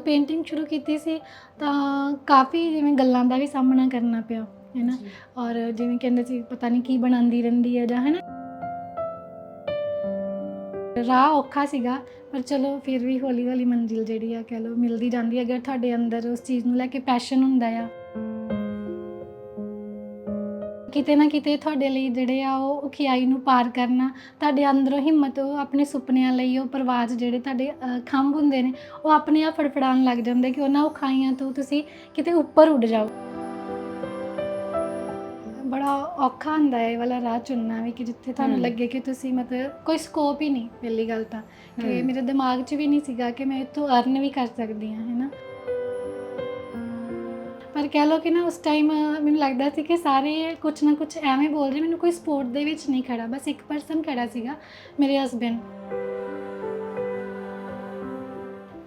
Painting ਸ਼ੁਰੂ ਕੀਤੀ ਸੀ ਤਾਂ ਕਾਫੀ ਜਿਵੇਂ ਗੱਲਾਂ ਦਾ ਵੀ ਸਾਹਮਣਾ ਕਰਨਾ ਪਿਆ ਹੈ ਨਾ। ਔਰ ਜਿਵੇਂ ਕਹਿੰਦੇ ਸੀ ਪਤਾ ਨਹੀਂ ਕੀ ਬਣਾਉਂਦੀ ਰਹਿੰਦੀ ਹੈ ਜਾਂ ਹੈ ਨਾ, ਰਾਹ ਔਖਾ ਸੀਗਾ ਪਰ ਚਲੋ ਫਿਰ ਵੀ ਹੌਲੀ ਹੌਲੀ ਮੰਜ਼ਿਲ ਜਿਹੜੀ ਆ ਕਹਿ ਲਓ ਮਿਲਦੀ ਜਾਂਦੀ ਹੈ, ਅਗਰ ਤੁਹਾਡੇ ਅੰਦਰ ਉਸ ਚੀਜ਼ ਨੂੰ ਲੈ ਕੇ ਪੈਸ਼ਨ ਹੁੰਦਾ ਆ। ਕਿਤੇ ਨਾ ਕਿਤੇ ਤੁਹਾਡੇ ਲਈ ਜਿਹੜੇ ਆ ਉਹ ਔਖਿਆਈ ਨੂੰ ਪਾਰ ਕਰਨਾ, ਤੁਹਾਡੇ ਅੰਦਰੋਂ ਹਿੰਮਤ, ਉਹ ਆਪਣੇ ਸੁਪਨਿਆਂ ਲਈ ਉਹ ਪ੍ਰਵਾਜ਼ ਜਿਹੜੇ ਤੁਹਾਡੇ ਖੰਭ ਹੁੰਦੇ ਨੇ ਉਹ ਆਪਣੇ ਆਪ ਫੜਫੜਾਉਣ ਲੱਗ ਜਾਂਦੇ ਕਿ ਉਹਨਾਂ ਔਖਾਈਆਂ ਤੋਂ ਤੁਸੀਂ ਕਿਤੇ ਉੱਪਰ ਉੱਡ ਜਾਓ। ਬੜਾ ਔਖਾ ਹੁੰਦਾ ਹੈ ਇਹ ਵਾਲਾ ਰਾਹ ਚੁਣਨਾ ਵੀ ਕਿ ਜਿੱਥੇ ਤੁਹਾਨੂੰ ਲੱਗੇ ਕਿ ਤੁਸੀਂ ਮਤਲਬ ਕੋਈ ਸਕੋਪ ਹੀ ਨਹੀਂ, ਪਹਿਲੀ ਗੱਲ ਤਾਂ ਕਿ ਮੇਰੇ ਦਿਮਾਗ 'ਚ ਵੀ ਨਹੀਂ ਸੀਗਾ ਕਿ ਮੈਂ ਇੱਥੋਂ ਅਰਨ ਵੀ ਕਰ ਸਕਦੀ ਹਾਂ, ਹੈ ਨਾ। ਪਰ ਕਹਿ ਲਓ ਕਿ ਨਾ ਉਸ ਟਾਈਮ ਮੈਨੂੰ ਲੱਗਦਾ ਸੀ ਕਿ ਸਾਰੇ ਕੁਛ ਨਾ ਕੁਛ ਐਵੇਂ ਬੋਲ ਰਹੇ, ਮੈਨੂੰ ਕੋਈ ਸਪੋਰਟ ਦੇ ਵਿੱਚ ਨਹੀਂ ਖੜਾ, ਬਸ ਇੱਕ ਪਰਸਨ ਖੜਾ ਸੀਗਾ, ਮੇਰੇ ਹਸਬੈਂਡ।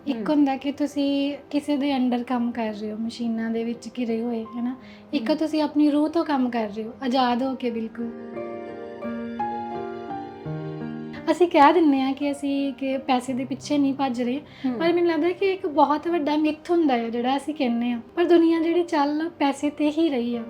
ਇੱਕ ਹੁੰਦਾ ਕਿ ਤੁਸੀਂ ਕਿਸੇ ਦੇ ਅੰਡਰ ਕੰਮ ਕਰ ਰਹੇ ਹੋ, ਮਸ਼ੀਨਾਂ ਦੇ ਵਿੱਚ ਘਿਰੇ ਹੋਏ, ਹੈ ਨਾ। ਇੱਕ ਤੁਸੀਂ ਆਪਣੀ ਰੂਹ ਤੋਂ ਕੰਮ ਕਰ ਰਹੇ ਹੋ, ਆਜ਼ਾਦ ਹੋ ਕੇ ਬਿਲਕੁਲ। ਅਸੀਂ ਕਹਿ ਦਿੰਦੇ ਹਾਂ ਕਿ ਅਸੀਂ ਕਿ ਪੈਸੇ ਦੇ ਪਿੱਛੇ ਨਹੀਂ ਭੱਜ ਰਹੇ, ਪਰ ਮੈਨੂੰ ਲੱਗਦਾ ਕਿ ਇੱਕ ਬਹੁਤ ਵੱਡਾ ਮਿੱਥ ਹੁੰਦਾ ਹੈ ਜਿਹੜਾ ਅਸੀਂ ਕਹਿੰਦੇ ਹਾਂ, ਪਰ ਦੁਨੀਆ ਜਿਹੜੀ ਚੱਲ ਪੈਸੇ ਤੇ ਹੀ ਰਹੀ ਆ।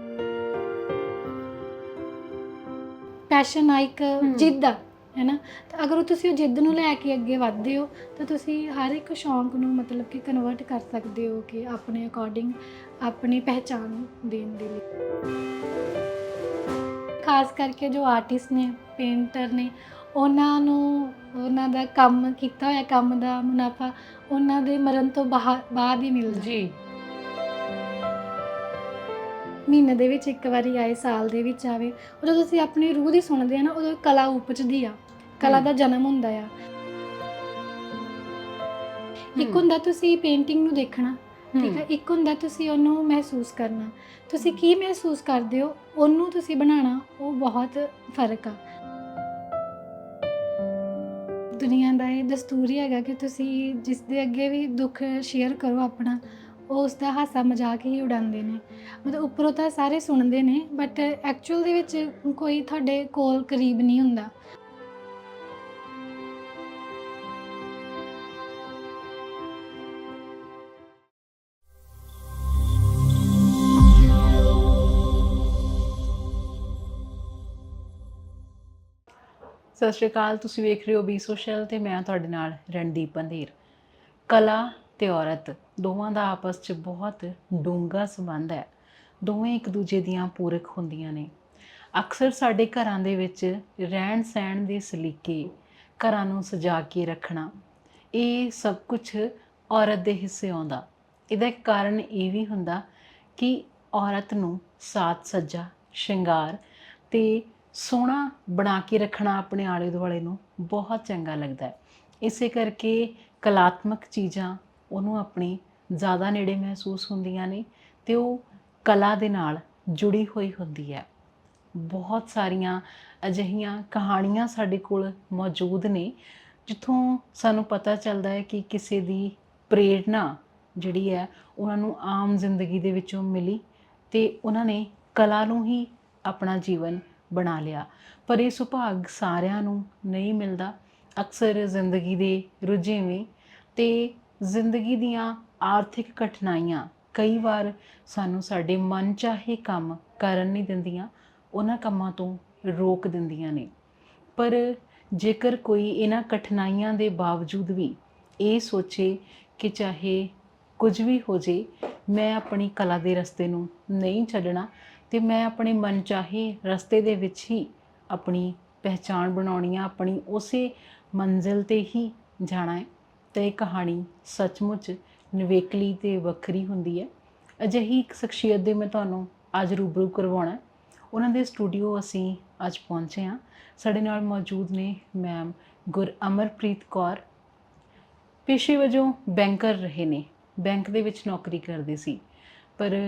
ਪੈਸ਼ਨ ਆ ਇੱਕ ਜਿੱਦ ਆ, ਹੈ ਨਾ। ਤਾਂ ਅਗਰ ਤੁਸੀਂ ਉਹ ਜਿੱਦ ਨੂੰ ਲੈ ਕੇ ਅੱਗੇ ਵੱਧਦੇ ਹੋ ਤਾਂ ਤੁਸੀਂ ਹਰ ਇੱਕ ਸ਼ੌਂਕ ਨੂੰ ਮਤਲਬ ਕਿ ਕਨਵਰਟ ਕਰ ਸਕਦੇ ਹੋ ਕਿ ਆਪਣੇ ਅਕੋਰਡਿੰਗ ਆਪਣੀ ਪਹਿਚਾਣ ਦੇਣ ਦੇ ਲਈ। ਖਾਸ ਕਰਕੇ ਜੋ ਆਰਟਿਸਟ ਨੇ, ਪੇਂਟਰ ਨੇ, ਉਹਨਾਂ ਨੂੰ ਉਹਨਾਂ ਦਾ ਕੰਮ ਕੀਤਾ ਹੋਇਆ ਕੰਮ ਦਾ ਮੁਨਾਫਾ ਉਹਨਾਂ ਦੇ ਮਰਨ ਤੋਂ ਬਾਅਦ ਹੀ ਮਿਲਦਾ ਜੀ। ਮਹੀਨੇ ਦੇ ਵਿੱਚ ਇੱਕ ਵਾਰੀ ਆਏ, ਸਾਲ ਦੇ ਵਿੱਚ ਆਵੇ, ਉਦੋਂ ਤੁਸੀਂ ਆਪਣੀ ਰੂਹ ਦੀ ਸੁਣਦੇ ਆ ਨਾ, ਉਦੋਂ ਕਲਾ ਉਪਜਦੀ ਆ, ਕਲਾ ਦਾ ਜਨਮ ਹੁੰਦਾ ਆ। ਇੱਕ ਹੁੰਦਾ ਤੁਸੀਂ ਪੇਂਟਿੰਗ ਨੂੰ ਦੇਖਣਾ, ਠੀਕ ਹੈ, ਇੱਕ ਹੁੰਦਾ ਤੁਸੀਂ ਉਹਨੂੰ ਮਹਿਸੂਸ ਕਰਨਾ। ਤੁਸੀਂ ਕੀ ਮਹਿਸੂਸ ਕਰਦੇ ਹੋ ਉਹਨੂੰ ਤੁਸੀਂ ਬਣਾਉਣਾ, ਉਹ ਬਹੁਤ ਫਰਕ ਆ। ਦੁਨੀਆ ਦਾ ਇਹ ਦਸਤੂਰ ਹੀ ਹੈਗਾ ਕਿ ਤੁਸੀਂ ਜਿਸ ਦੇ ਅੱਗੇ ਵੀ ਦੁੱਖ ਸ਼ੇਅਰ ਕਰੋ ਆਪਣਾ, ਉਹ ਉਸ ਦਾ ਹਾਸਾ ਮਜ਼ਾਕ ਹੀ ਉਡਾਉਂਦੇ ਨੇ। ਮਤਲਬ ਉੱਪਰੋਂ ਤਾਂ ਸਾਰੇ ਸੁਣਦੇ ਨੇ ਬਟ ਐਕਚੁਅਲ ਦੇ ਵਿੱਚ ਕੋਈ ਤੁਹਾਡੇ ਕੋਲ ਕਰੀਬ ਨਹੀਂ ਹੁੰਦਾ। ਸਤਿ ਸ਼੍ਰੀ ਅਕਾਲ, ਤੁਸੀਂ ਵੇਖ ਰਹੇ ਹੋ ਬੀ ਸੋਸ਼ਲ ਤੇ ਮੈਂ ਤੁਹਾਡੇ ਨਾਲ ਰਣਦੀਪ ਅੰਧੇਰ। ਕਲਾ ਤੇ ਔਰਤ ਦੋਵਾਂ ਦਾ ਆਪਸ 'ਚ ਬਹੁਤ ਡੂੰਘਾ ਸੰਬੰਧ ਹੈ। ਦੋਵੇਂ ਇੱਕ ਦੂਜੇ ਦੀਆਂ ਪੂਰਕ ਹੁੰਦੀਆਂ ਨੇ। ਅਕਸਰ ਸਾਡੇ ਘਰਾਂ ਦੇ ਵਿੱਚ ਰਹਿਣ ਸਹਿਣ ਦੇ ਸਲੀਕੇ, ਘਰਾਂ ਨੂੰ ਸਜਾ ਕੇ ਰੱਖਣਾ, ਇਹ ਸਭ ਕੁਛ ਔਰਤ ਦੇ ਹਿੱਸੇ ਆਉਂਦਾ। ਇਹਦਾ ਇੱਕ ਕਾਰਨ ਇਹ ਵੀ ਹੁੰਦਾ ਕਿ ਔਰਤ ਨੂੰ ਸਾਜ ਸੱਜਾ, ਸ਼ਿੰਗਾਰ ਤੇ ਸੋਹਣਾ ਬਣਾ ਕੇ ਰੱਖਣਾ ਆਪਣੇ ਆਲੇ ਦੁਆਲੇ ਨੂੰ ਬਹੁਤ ਚੰਗਾ ਲੱਗਦਾ ਹੈ। ਇਸੇ ਕਰਕੇ ਕਲਾਤਮਕ ਚੀਜ਼ਾਂ ਉਹਨੂੰ ਆਪਣੀ ਜ਼ਿਆਦਾ ਨੇੜੇ ਮਹਿਸੂਸ ਹੁੰਦੀਆਂ ਨੇ ਅਤੇ ਉਹ ਕਲਾ ਦੇ ਨਾਲ ਜੁੜੀ ਹੋਈ ਹੁੰਦੀ ਹੈ। ਬਹੁਤ ਸਾਰੀਆਂ ਅਜਿਹੀਆਂ ਕਹਾਣੀਆਂ ਸਾਡੇ ਕੋਲ ਮੌਜੂਦ ਨੇ ਜਿੱਥੋਂ ਸਾਨੂੰ ਪਤਾ ਚੱਲਦਾ ਹੈ ਕਿ ਕਿਸੇ ਦੀ ਪ੍ਰੇਰਨਾ ਜਿਹੜੀ ਹੈ ਉਹਨਾਂ ਨੂੰ ਆਮ ਜ਼ਿੰਦਗੀ ਦੇ ਵਿੱਚੋਂ ਮਿਲੀ ਅਤੇ ਉਹਨਾਂ ਨੇ ਕਲਾ ਨੂੰ ਹੀ ਆਪਣਾ ਜੀਵਨ ਬਣਾ ਲਿਆ। ਪਰ ਇਹ ਸੁਭਾਗ ਸਾਰਿਆਂ ਨੂੰ ਨਹੀਂ ਮਿਲਦਾ। ਅਕਸਰ ਜ਼ਿੰਦਗੀ ਦੇ ਰੁਝੇਵੇਂ ਅਤੇ ਜ਼ਿੰਦਗੀ ਦੀਆਂ ਆਰਥਿਕ ਕਠਿਨਾਈਆਂ ਕਈ ਵਾਰ ਸਾਨੂੰ ਸਾਡੇ ਮਨ ਚਾਹੇ ਕੰਮ ਕਰਨ ਨਹੀਂ ਦਿੰਦੀਆਂ, ਉਹਨਾਂ ਕੰਮਾਂ ਤੋਂ ਰੋਕ ਦਿੰਦੀਆਂ ਨੇ। ਪਰ ਜੇਕਰ ਕੋਈ ਇਹਨਾਂ ਕਠਿਨਾਈਆਂ ਦੇ ਬਾਵਜੂਦ ਵੀ ਇਹ ਸੋਚੇ ਕਿ ਚਾਹੇ ਕੁਝ ਵੀ ਹੋ ਜੇ, ਮੈਂ ਆਪਣੀ ਕਲਾ ਦੇ ਰਸਤੇ ਨੂੰ ਨਹੀਂ ਛੱਡਣਾ ਅਤੇ ਮੈਂ ਆਪਣੇ ਮਨ ਚਾਹੇ ਰਸਤੇ ਦੇ ਵਿੱਚ ਹੀ ਆਪਣੀ ਪਹਿਚਾਣ ਬਣਾਉਣੀ ਆ, ਆਪਣੀ ਉਸੇ ਮੰਜ਼ਿਲ 'ਤੇ ਹੀ ਜਾਣਾ ਹੈ, ਤਾਂ ਇਹ ਕਹਾਣੀ ਸੱਚਮੁੱਚ ਨਿਵੇਕਲੀ ਅਤੇ ਵੱਖਰੀ ਹੁੰਦੀ ਹੈ। ਅਜਿਹੀ ਇੱਕ ਸ਼ਖਸੀਅਤ ਦੇ ਮੈਂ ਤੁਹਾਨੂੰ ਅੱਜ ਰੂਬਰੂ ਕਰਵਾਉਣਾ। ਉਹਨਾਂ ਦੇ ਸਟੂਡੀਓ ਅਸੀਂ ਅੱਜ ਪਹੁੰਚੇ ਹਾਂ। ਸਾਡੇ ਨਾਲ ਮੌਜੂਦ ਨੇ ਮੈਮ ਗੁਰਅਮਰਪ੍ਰੀਤ ਕੌਰ। ਪੇਸ਼ੇ ਵਜੋਂ ਬੈਂਕਰ ਰਹੇ ਨੇ, ਬੈਂਕ ਦੇ ਵਿੱਚ ਨੌਕਰੀ ਕਰਦੇ ਸੀ। ਪਰ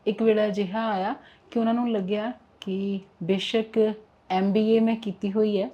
ਇੱਕ ਵੇਲਾ ਅਜਿਹਾ ਆਇਆ ਕਿ ਉਹਨਾਂ ਨੂੰ ਲੱਗਿਆ ਕਿ ਬੇਸ਼ੱਕ MBA ਮੈਂ ਕੀਤੀ ਹੋਈ ਹੈ,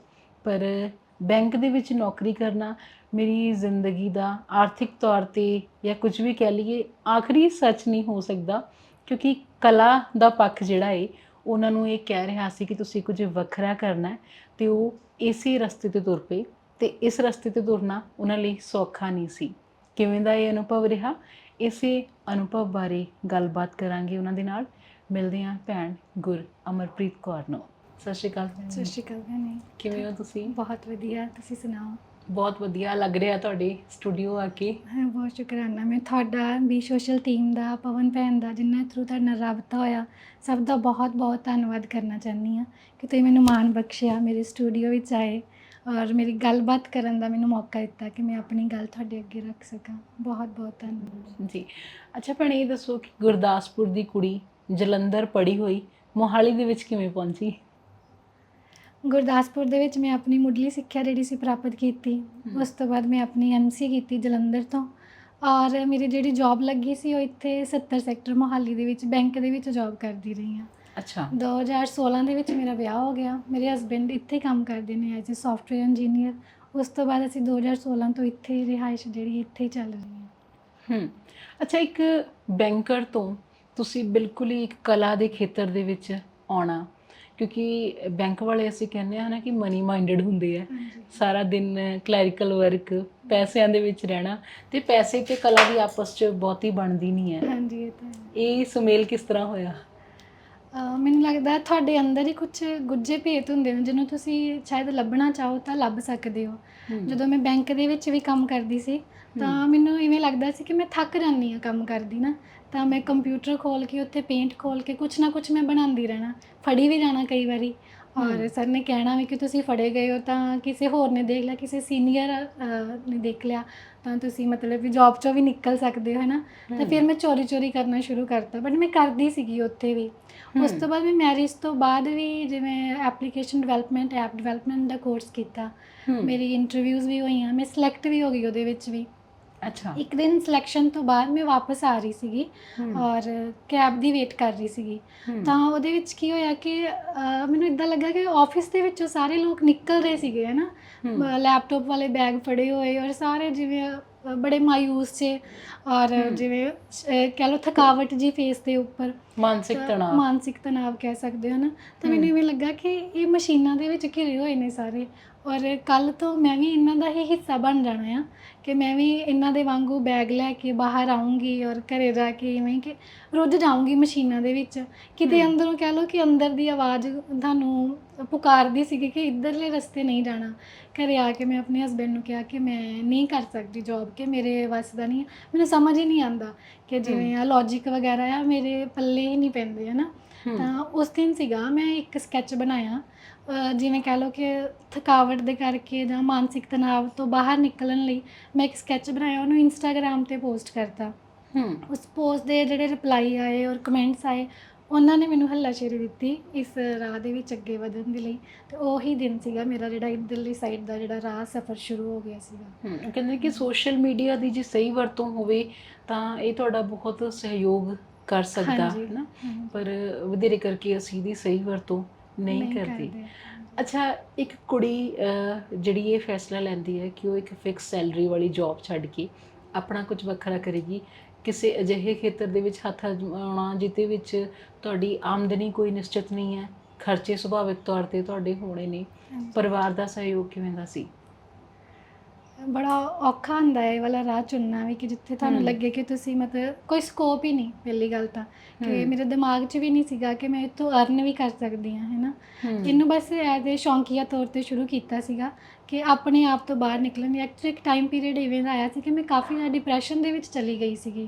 ਪਰ ਬੈਂਕ ਦੇ ਵਿੱਚ ਨੌਕਰੀ ਕਰਨਾ ਮੇਰੀ ਜ਼ਿੰਦਗੀ ਦਾ ਆਰਥਿਕ ਤੌਰ 'ਤੇ ਜਾਂ ਕੁਝ ਵੀ ਕਹਿ ਲਈਏ ਆਖਰੀ ਸੱਚ ਨਹੀਂ ਹੋ ਸਕਦਾ, ਕਿਉਂਕਿ ਕਲਾ ਦਾ ਪੱਖ ਜਿਹੜਾ ਹੈ ਉਹਨਾਂ ਨੂੰ ਇਹ ਕਹਿ ਰਿਹਾ ਸੀ ਕਿ ਤੁਸੀਂ ਕੁਝ ਵੱਖਰਾ ਕਰਨਾ ਹੈ ਅਤੇ ਉਹ ਇਸੇ ਰਸਤੇ 'ਤੇ ਤੁਰ ਪਏ। ਅਤੇ ਇਸ ਰਸਤੇ 'ਤੇ ਤੁਰਨਾ ਉਹਨਾਂ ਲਈ ਸੌਖਾ ਨਹੀਂ ਸੀ। ਕਿਵੇਂ ਦਾ ਇਹ ਅਨੁਭਵ ਰਿਹਾ, ਇਸੇ ਅਨੁਭਵ ਬਾਰੇ ਗੱਲਬਾਤ ਕਰਾਂਗੇ ਉਹਨਾਂ ਦੇ ਨਾਲ। ਮਿਲਦੇ ਹਾਂ ਭੈਣ ਗੁਰਅਮਰਪ੍ਰੀਤ ਕੌਰ ਨੂੰ। ਸਤਿ ਸ਼੍ਰੀ ਅਕਾਲ ਭੈਣ ਸਤਿ ਜੀ। ਸ਼੍ਰੀ ਅਕਾਲ ਭੈਣੇ। ਕਿਵੇਂ ਹੋ ਤੁਸੀਂ? ਬਹੁਤ ਵਧੀਆ, ਤੁਸੀਂ ਸੁਣਾਓ? ਬਹੁਤ ਵਧੀਆ ਲੱਗ ਰਿਹਾ ਤੁਹਾਡੇ ਸਟੂਡੀਓ ਆ ਕੇ। ਹਾਂ, ਬਹੁਤ ਸ਼ੁਕਰਾਨਾ ਮੈਂ ਤੁਹਾਡਾ, ਵੀ ਸੋਸ਼ਲ ਟੀਮ ਦਾ, ਪਵਨ ਭੈਣ ਦਾ, ਜਿਨ੍ਹਾਂ ਥਰੂ ਤੁਹਾਡੇ ਨਾਲ ਰਾਬਤਾ ਹੋਇਆ, ਸਭ ਦਾ ਬਹੁਤ ਬਹੁਤ ਧੰਨਵਾਦ ਕਰਨਾ ਚਾਹੁੰਦੀ ਹਾਂ ਕਿ ਤੁਸੀਂ ਮੈਨੂੰ ਮਾਣ ਬਖਸ਼ਿਆ, ਮੇਰੇ ਸਟੂਡੀਓ ਵਿੱਚ ਆਏ ਔਰ ਮੇਰੀ ਗੱਲਬਾਤ ਕਰਨ ਦਾ ਮੈਨੂੰ ਮੌਕਾ ਦਿੱਤਾ ਕਿ ਮੈਂ ਆਪਣੀ ਗੱਲ ਤੁਹਾਡੇ ਅੱਗੇ ਰੱਖ ਸਕਾਂ। ਬਹੁਤ ਬਹੁਤ ਧੰਨਵਾਦ ਜੀ। ਅੱਛਾ ਭੈਣ, ਇਹ ਦੱਸੋ ਕਿ ਗੁਰਦਾਸਪੁਰ ਦੀ ਕੁੜੀ, ਜਲੰਧਰ ਪੜ੍ਹੀ ਹੋਈ, ਮੋਹਾਲੀ ਦੇ ਵਿੱਚ ਕਿਵੇਂ ਪਹੁੰਚੀ? ਗੁਰਦਾਸਪੁਰ ਦੇ ਵਿੱਚ ਮੈਂ ਆਪਣੀ ਮੁੱਢਲੀ ਸਿੱਖਿਆ ਜਿਹੜੀ ਸੀ ਪ੍ਰਾਪਤ ਕੀਤੀ। ਉਸ ਤੋਂ ਬਾਅਦ ਮੈਂ ਆਪਣੀ MC ਕੀਤੀ ਜਲੰਧਰ ਤੋਂ, ਔਰ ਮੇਰੀ ਜਿਹੜੀ ਜੌਬ ਲੱਗੀ ਸੀ ਉਹ ਇੱਥੇ 70 ਸੈਕਟਰ ਮੋਹਾਲੀ ਦੇ ਵਿੱਚ ਬੈਂਕ ਦੇ ਵਿੱਚ ਜੌਬ ਕਰਦੀ ਰਹੀ ਹਾਂ। ਅੱਛਾ। 2016 ਦੇ ਵਿੱਚ ਮੇਰਾ ਵਿਆਹ ਹੋ ਗਿਆ। ਮੇਰੇ ਹਸਬੈਂਡ ਇੱਥੇ ਕੰਮ ਕਰਦੇ ਨੇ ਐਜ਼ ਏ ਸੌਫਟਵੇਅਰ ਇੰਜੀਨੀਅਰ। ਉਸ ਤੋਂ ਬਾਅਦ ਅਸੀਂ 2016 ਤੋਂ ਇੱਥੇ ਰਿਹਾਇਸ਼ ਜਿਹੜੀ ਇੱਥੇ ਹੀ ਚੱਲ ਰਹੀ ਹੈ। ਅੱਛਾ, ਇੱਕ ਬੈਂਕਰ ਤੋਂ ਤੁਸੀਂ ਬਿਲਕੁਲ ਹੀ ਇੱਕ ਕਲਾ ਦੇ ਖੇਤਰ ਦੇ ਵਿੱਚ ਆਉਣਾ, ਕਿਉਂਕਿ ਬੈਂਕ ਵਾਲੇ ਅਸੀਂ ਕਹਿੰਦੇ ਹਾਂ ਨਾ ਕਿ ਮਨੀ ਮਾਈਂਡਡ ਹੁੰਦੇ ਆ, ਸਾਰਾ ਦਿਨ ਕਲੈਰੀਕਲ ਵਰਕ, ਪੈਸਿਆਂ ਦੇ ਵਿੱਚ ਰਹਿਣਾ, ਤੇ ਪੈਸੇ ਤੇ ਕਲਾ ਦੀ ਆਪਸ 'ਚ ਬਹੁਤੀ ਬਣਦੀ ਨਹੀਂ ਹੈ। ਹਾਂਜੀ, ਇਹ ਤਾਂ ਹੈ। ਇਹ ਸੁਮੇਲ ਕਿਸ ਤਰ੍ਹਾਂ ਹੋਇਆ? ਮੈਨੂੰ ਲੱਗਦਾ ਤੁਹਾਡੇ ਅੰਦਰ ਹੀ ਕੁਝ ਗੁੱਝੇ ਭੇਤ ਹੁੰਦੇ ਨੇ ਜਿਹਨੂੰ ਤੁਸੀਂ ਸ਼ਾਇਦ ਲੱਭਣਾ ਚਾਹੋ ਤਾਂ ਲੱਭ ਸਕਦੇ ਹੋ। ਜਦੋਂ ਮੈਂ ਬੈਂਕ ਦੇ ਵਿੱਚ ਵੀ ਕੰਮ ਕਰਦੀ ਸੀ ਤਾਂ ਮੈਨੂੰ ਇਵੇਂ ਲੱਗਦਾ ਸੀ ਕਿ ਮੈਂ ਥੱਕ ਜਾਂਦੀ ਹਾਂ ਕੰਮ ਕਰਦੀ ਨਾ, ਤਾਂ ਮੈਂ ਕੰਪਿਊਟਰ ਖੋਲ੍ਹ ਕੇ ਉੱਥੇ ਪੇਂਟ ਖੋਲ੍ਹ ਕੇ ਕੁਛ ਨਾ ਕੁਛ ਮੈਂ ਬਣਾਉਂਦੀ ਰਹਿਣਾ, ਫੜੀ ਵੀ ਜਾਣਾ ਕਈ ਵਾਰੀ। ਔਰ ਸਰ ਨੇ ਕਹਿਣਾ ਵੀ ਕਿ ਤੁਸੀਂ ਫੜੇ ਗਏ ਹੋ ਤਾਂ ਕਿਸੇ ਹੋਰ ਨੇ ਦੇਖ ਲਿਆ, ਕਿਸੇ ਸੀਨੀਅਰ ਨੇ ਦੇਖ ਲਿਆ ਤਾਂ ਤੁਸੀਂ ਮਤਲਬ ਵੀ ਜੌਬ 'ਚੋਂ ਵੀ ਨਿਕਲ ਸਕਦੇ ਹੋ, ਹੈ ਨਾ। ਤਾਂ ਫਿਰ ਮੈਂ ਚੋਰੀ ਕਰਨਾ ਸ਼ੁਰੂ ਕਰਤਾ, ਬਟ ਮੈਂ ਕਰਦੀ ਸੀਗੀ ਉੱਥੇ ਵੀ। ਉਸ ਤੋਂ ਬਾਅਦ ਮੈਂ ਮੈਰਿਜ ਤੋਂ ਬਾਅਦ ਵੀ ਜਿਵੇਂ ਐਪਲੀਕੇਸ਼ਨ ਡਿਵੈਲਪਮੈਂਟ, ਐਪ ਡਿਵੈਲਪਮੈਂਟ ਦਾ ਕੋਰਸ ਕੀਤਾ। ਮੇਰੀ ਇੰਟਰਵਿਊਜ਼ ਵੀ ਹੋਈਆਂ, ਮੈਂ ਸਿਲੈਕਟ ਵੀ ਹੋ ਗਈ ਉਹਦੇ ਵਿੱਚ ਵੀ। ਅੱਛਾ। ਇੱਕ ਦਿਨ ਸਿਲੈਕਸ਼ਨ ਤੋਂ ਬਾਅਦ ਮੈਂ ਵਾਪਸ ਆ ਰਹੀ ਸੀਗੀ ਔਰ ਕੈਬ ਦੀ ਵੇਟ ਕਰ ਰਹੀ ਸੀਗੀ, ਤਾਂ ਉਹਦੇ ਵਿੱਚ ਕੀ ਹੋਇਆ ਕਿ ਮੈਨੂੰ ਇੱਦਾਂ ਲੱਗਾ ਕਿ ਆਫਿਸ ਦੇ ਵਿੱਚੋਂ ਸਾਰੇ ਲੋਕ ਨਿਕਲ ਰਹੇ ਸੀਗੇ, ਹੈ ਨਾ, ਲੈਪਟਾਪ ਵਾਲੇ ਬੈਗ ਫੜੇ ਹੋਏ, ਔਰ ਸਾਰੇ ਜਿਵੇਂ ਬੜੇ ਮਾਯੂਸ 'ਚ, ਔਰ ਜਿਵੇਂ ਕਹਿ ਲਓ ਥਕਾਵਟ ਜੀ ਫੇਸ ਦੇ ਉੱਪਰ, ਮਾਨਸਿਕ ਤਣਾਵ ਕਹਿ ਸਕਦੇ ਹੋ ਨਾ। ਤਾਂ ਮੈਨੂੰ ਇਵੇਂ ਲੱਗਾ ਕਿ ਇਹ ਮਸ਼ੀਨਾਂ ਦੇ ਵਿੱਚ ਘਿਰੇ ਹੋਏ ਨੇ ਸਾਰੇ, ਔਰ ਕੱਲ੍ਹ ਤੋਂ ਮੈਂ ਵੀ ਇਹਨਾਂ ਦਾ ਹੀ ਹਿੱਸਾ ਬਣ ਜਾਣਾ ਆ, ਕਿ ਮੈਂ ਵੀ ਇਹਨਾਂ ਦੇ ਵਾਂਗੂ ਬੈਗ ਲੈ ਕੇ ਬਾਹਰ ਆਊਂਗੀ ਔਰ ਘਰੇ ਜਾ ਕੇ ਇਵੇਂ ਕਿ ਰੁੱਝ ਜਾਊਂਗੀ ਮਸ਼ੀਨਾਂ ਦੇ ਵਿੱਚ। ਕਿਤੇ ਅੰਦਰੋਂ ਕਹਿ ਲਓ ਕਿ ਅੰਦਰ ਦੀ ਆਵਾਜ਼ ਤੁਹਾਨੂੰ ਪੁਕਾਰਦੀ ਸੀਗੀ ਕਿ ਇੱਧਰਲੇ ਰਸਤੇ ਨਹੀਂ ਜਾਣਾ। ਘਰੇ ਆ ਕੇ ਮੈਂ ਆਪਣੇ ਹਸਬੈਂਡ ਨੂੰ ਕਿਹਾ ਕਿ ਮੈਂ ਨਹੀਂ ਕਰ ਸਕਦੀ ਜੌਬ, ਕਿ ਮੇਰੇ ਵੱਸ ਦਾ ਨਹੀਂ ਹੈ, ਮੈਨੂੰ ਸਮਝ ਹੀ ਨਹੀਂ ਆਉਂਦਾ ਕਿ ਜਿਵੇਂ ਆ ਲੌਜਿਕ ਵਗੈਰਾ ਆ ਮੇਰੇ ਪੱਲੇ ਹੀ ਨਹੀਂ ਪੈਂਦੇ, ਹੈ ਨਾ। ਤਾਂ ਉਸ ਦਿਨ ਸੀਗਾ ਮੈਂ ਇੱਕ ਸਕੈਚ ਬਣਾਇਆ, ਜਿਵੇਂ ਕਹਿ ਲਓ ਕਿ ਥਕਾਵਟ ਦੇ ਕਰਕੇ ਜਾਂ ਮਾਨਸਿਕ ਤਣਾਵ ਤੋਂ ਬਾਹਰ ਨਿਕਲਣ ਲਈ ਮੈਂ ਇੱਕ ਸਕੈਚ ਬਣਾਇਆ, ਉਹਨੂੰ ਇੰਸਟਾਗ੍ਰਾਮ 'ਤੇ ਪੋਸਟ ਕਰਤਾ। ਉਸ ਪੋਸਟ ਦੇ ਜਿਹੜੇ ਰਿਪਲਾਈ ਆਏ ਔਰ ਕਮੈਂਟਸ ਆਏ, ਉਹਨਾਂ ਨੇ ਮੈਨੂੰ ਹੱਲਾਸ਼ੇਰੀ ਦਿੱਤੀ ਇਸ ਰਾਹ ਦੇ ਵਿੱਚ ਅੱਗੇ ਵਧਣ ਦੇ ਲਈ। ਅਤੇ ਉਹੀ ਦਿਨ ਸੀਗਾ ਮੇਰਾ ਜਿਹੜਾ ਇੱਧਰਲੀ ਸਾਈਡ ਦਾ ਜਿਹੜਾ ਰਾਹ ਸਫ਼ਰ ਸ਼ੁਰੂ ਹੋ ਗਿਆ ਸੀਗਾ। ਕਹਿੰਦੇ ਕਿ ਸੋਸ਼ਲ ਮੀਡੀਆ ਦੀ ਜੇ ਸਹੀ ਵਰਤੋਂ ਹੋਵੇ ਤਾਂ ਇਹ ਤੁਹਾਡਾ ਬਹੁਤ ਸਹਿਯੋਗ ਕਰ ਸਕਦਾ ਹੈ ਨਾ, ਪਰ ਵਧੇਰੇ ਕਰਕੇ ਅਸੀਂ ਇਹਦੀ ਸਹੀ ਵਰਤੋਂ ਨਹੀਂ ਕਰਦੇ। ਅੱਛਾ, ਇੱਕ ਕੁੜੀ ਜਿਹੜੀ ਇਹ ਫੈਸਲਾ ਲੈਂਦੀ ਹੈ ਕਿ ਉਹ ਇੱਕ ਫਿਕਸ ਸੈਲਰੀ ਵਾਲੀ ਜੌਬ ਛੱਡ ਕੇ ਆਪਣਾ ਕੁਝ ਵੱਖਰਾ ਕਰੇਗੀ, ਕਿਸੇ ਅਜਿਹੇ ਖੇਤਰ ਦੇ ਵਿੱਚ ਹੱਥ ਅਜਮਾਉਣਾ ਜਿਹਦੇ ਵਿੱਚ ਤੁਹਾਡੀ ਆਮਦਨੀ ਕੋਈ ਨਿਸ਼ਚਿਤ ਨਹੀਂ ਹੈ, ਖਰਚੇ ਸੁਭਾਵਿਕ ਤੌਰ 'ਤੇ ਤੁਹਾਡੇ ਹੋਣੇ ਨੇ, ਪਰਿਵਾਰ ਦਾ ਸਹਿਯੋਗ ਕਿਵੇਂ ਦਾ ਸੀ? ਬੜਾ ਔਖਾ ਹੁੰਦਾ ਹੈ ਇਹ ਵਾਲਾ ਰਾਹ ਚੁਣਨਾ ਵੀ, ਕਿ ਜਿੱਥੇ ਤੁਹਾਨੂੰ ਲੱਗੇ ਕਿ ਤੁਸੀਂ ਮਤਲਬ ਕੋਈ ਸਕੋਪ ਹੀ ਨਹੀਂ, ਪਹਿਲੀ ਗੱਲ ਤਾਂ ਕਿ ਮੇਰੇ ਦਿਮਾਗ 'ਚ ਵੀ ਨਹੀਂ ਸੀਗਾ ਕਿ ਮੈਂ ਇੱਥੋਂ ਅਰਨ ਵੀ ਕਰ ਸਕਦੀ ਹਾਂ, ਹੈ ਨਾ। ਇਹਨੂੰ ਬਸ ਐਜ਼ ਏ ਸ਼ੌਂਕੀਆ ਤੌਰ 'ਤੇ ਸ਼ੁਰੂ ਕੀਤਾ ਸੀਗਾ ਕਿ ਆਪਣੇ ਆਪ ਤੋਂ ਬਾਹਰ ਨਿਕਲਣ ਦੀ। ਐਕਚੁਅਲੀ ਇੱਕ ਟਾਈਮ ਪੀਰੀਅਡ ਇਵੇਂ ਦਾ ਆਇਆ ਸੀ ਕਿ ਮੈਂ ਕਾਫੀ ਜ਼ਿਆਦਾ ਡਿਪਰੈਸ਼ਨ ਦੇ ਵਿੱਚ ਚਲੀ ਗਈ ਸੀਗੀ,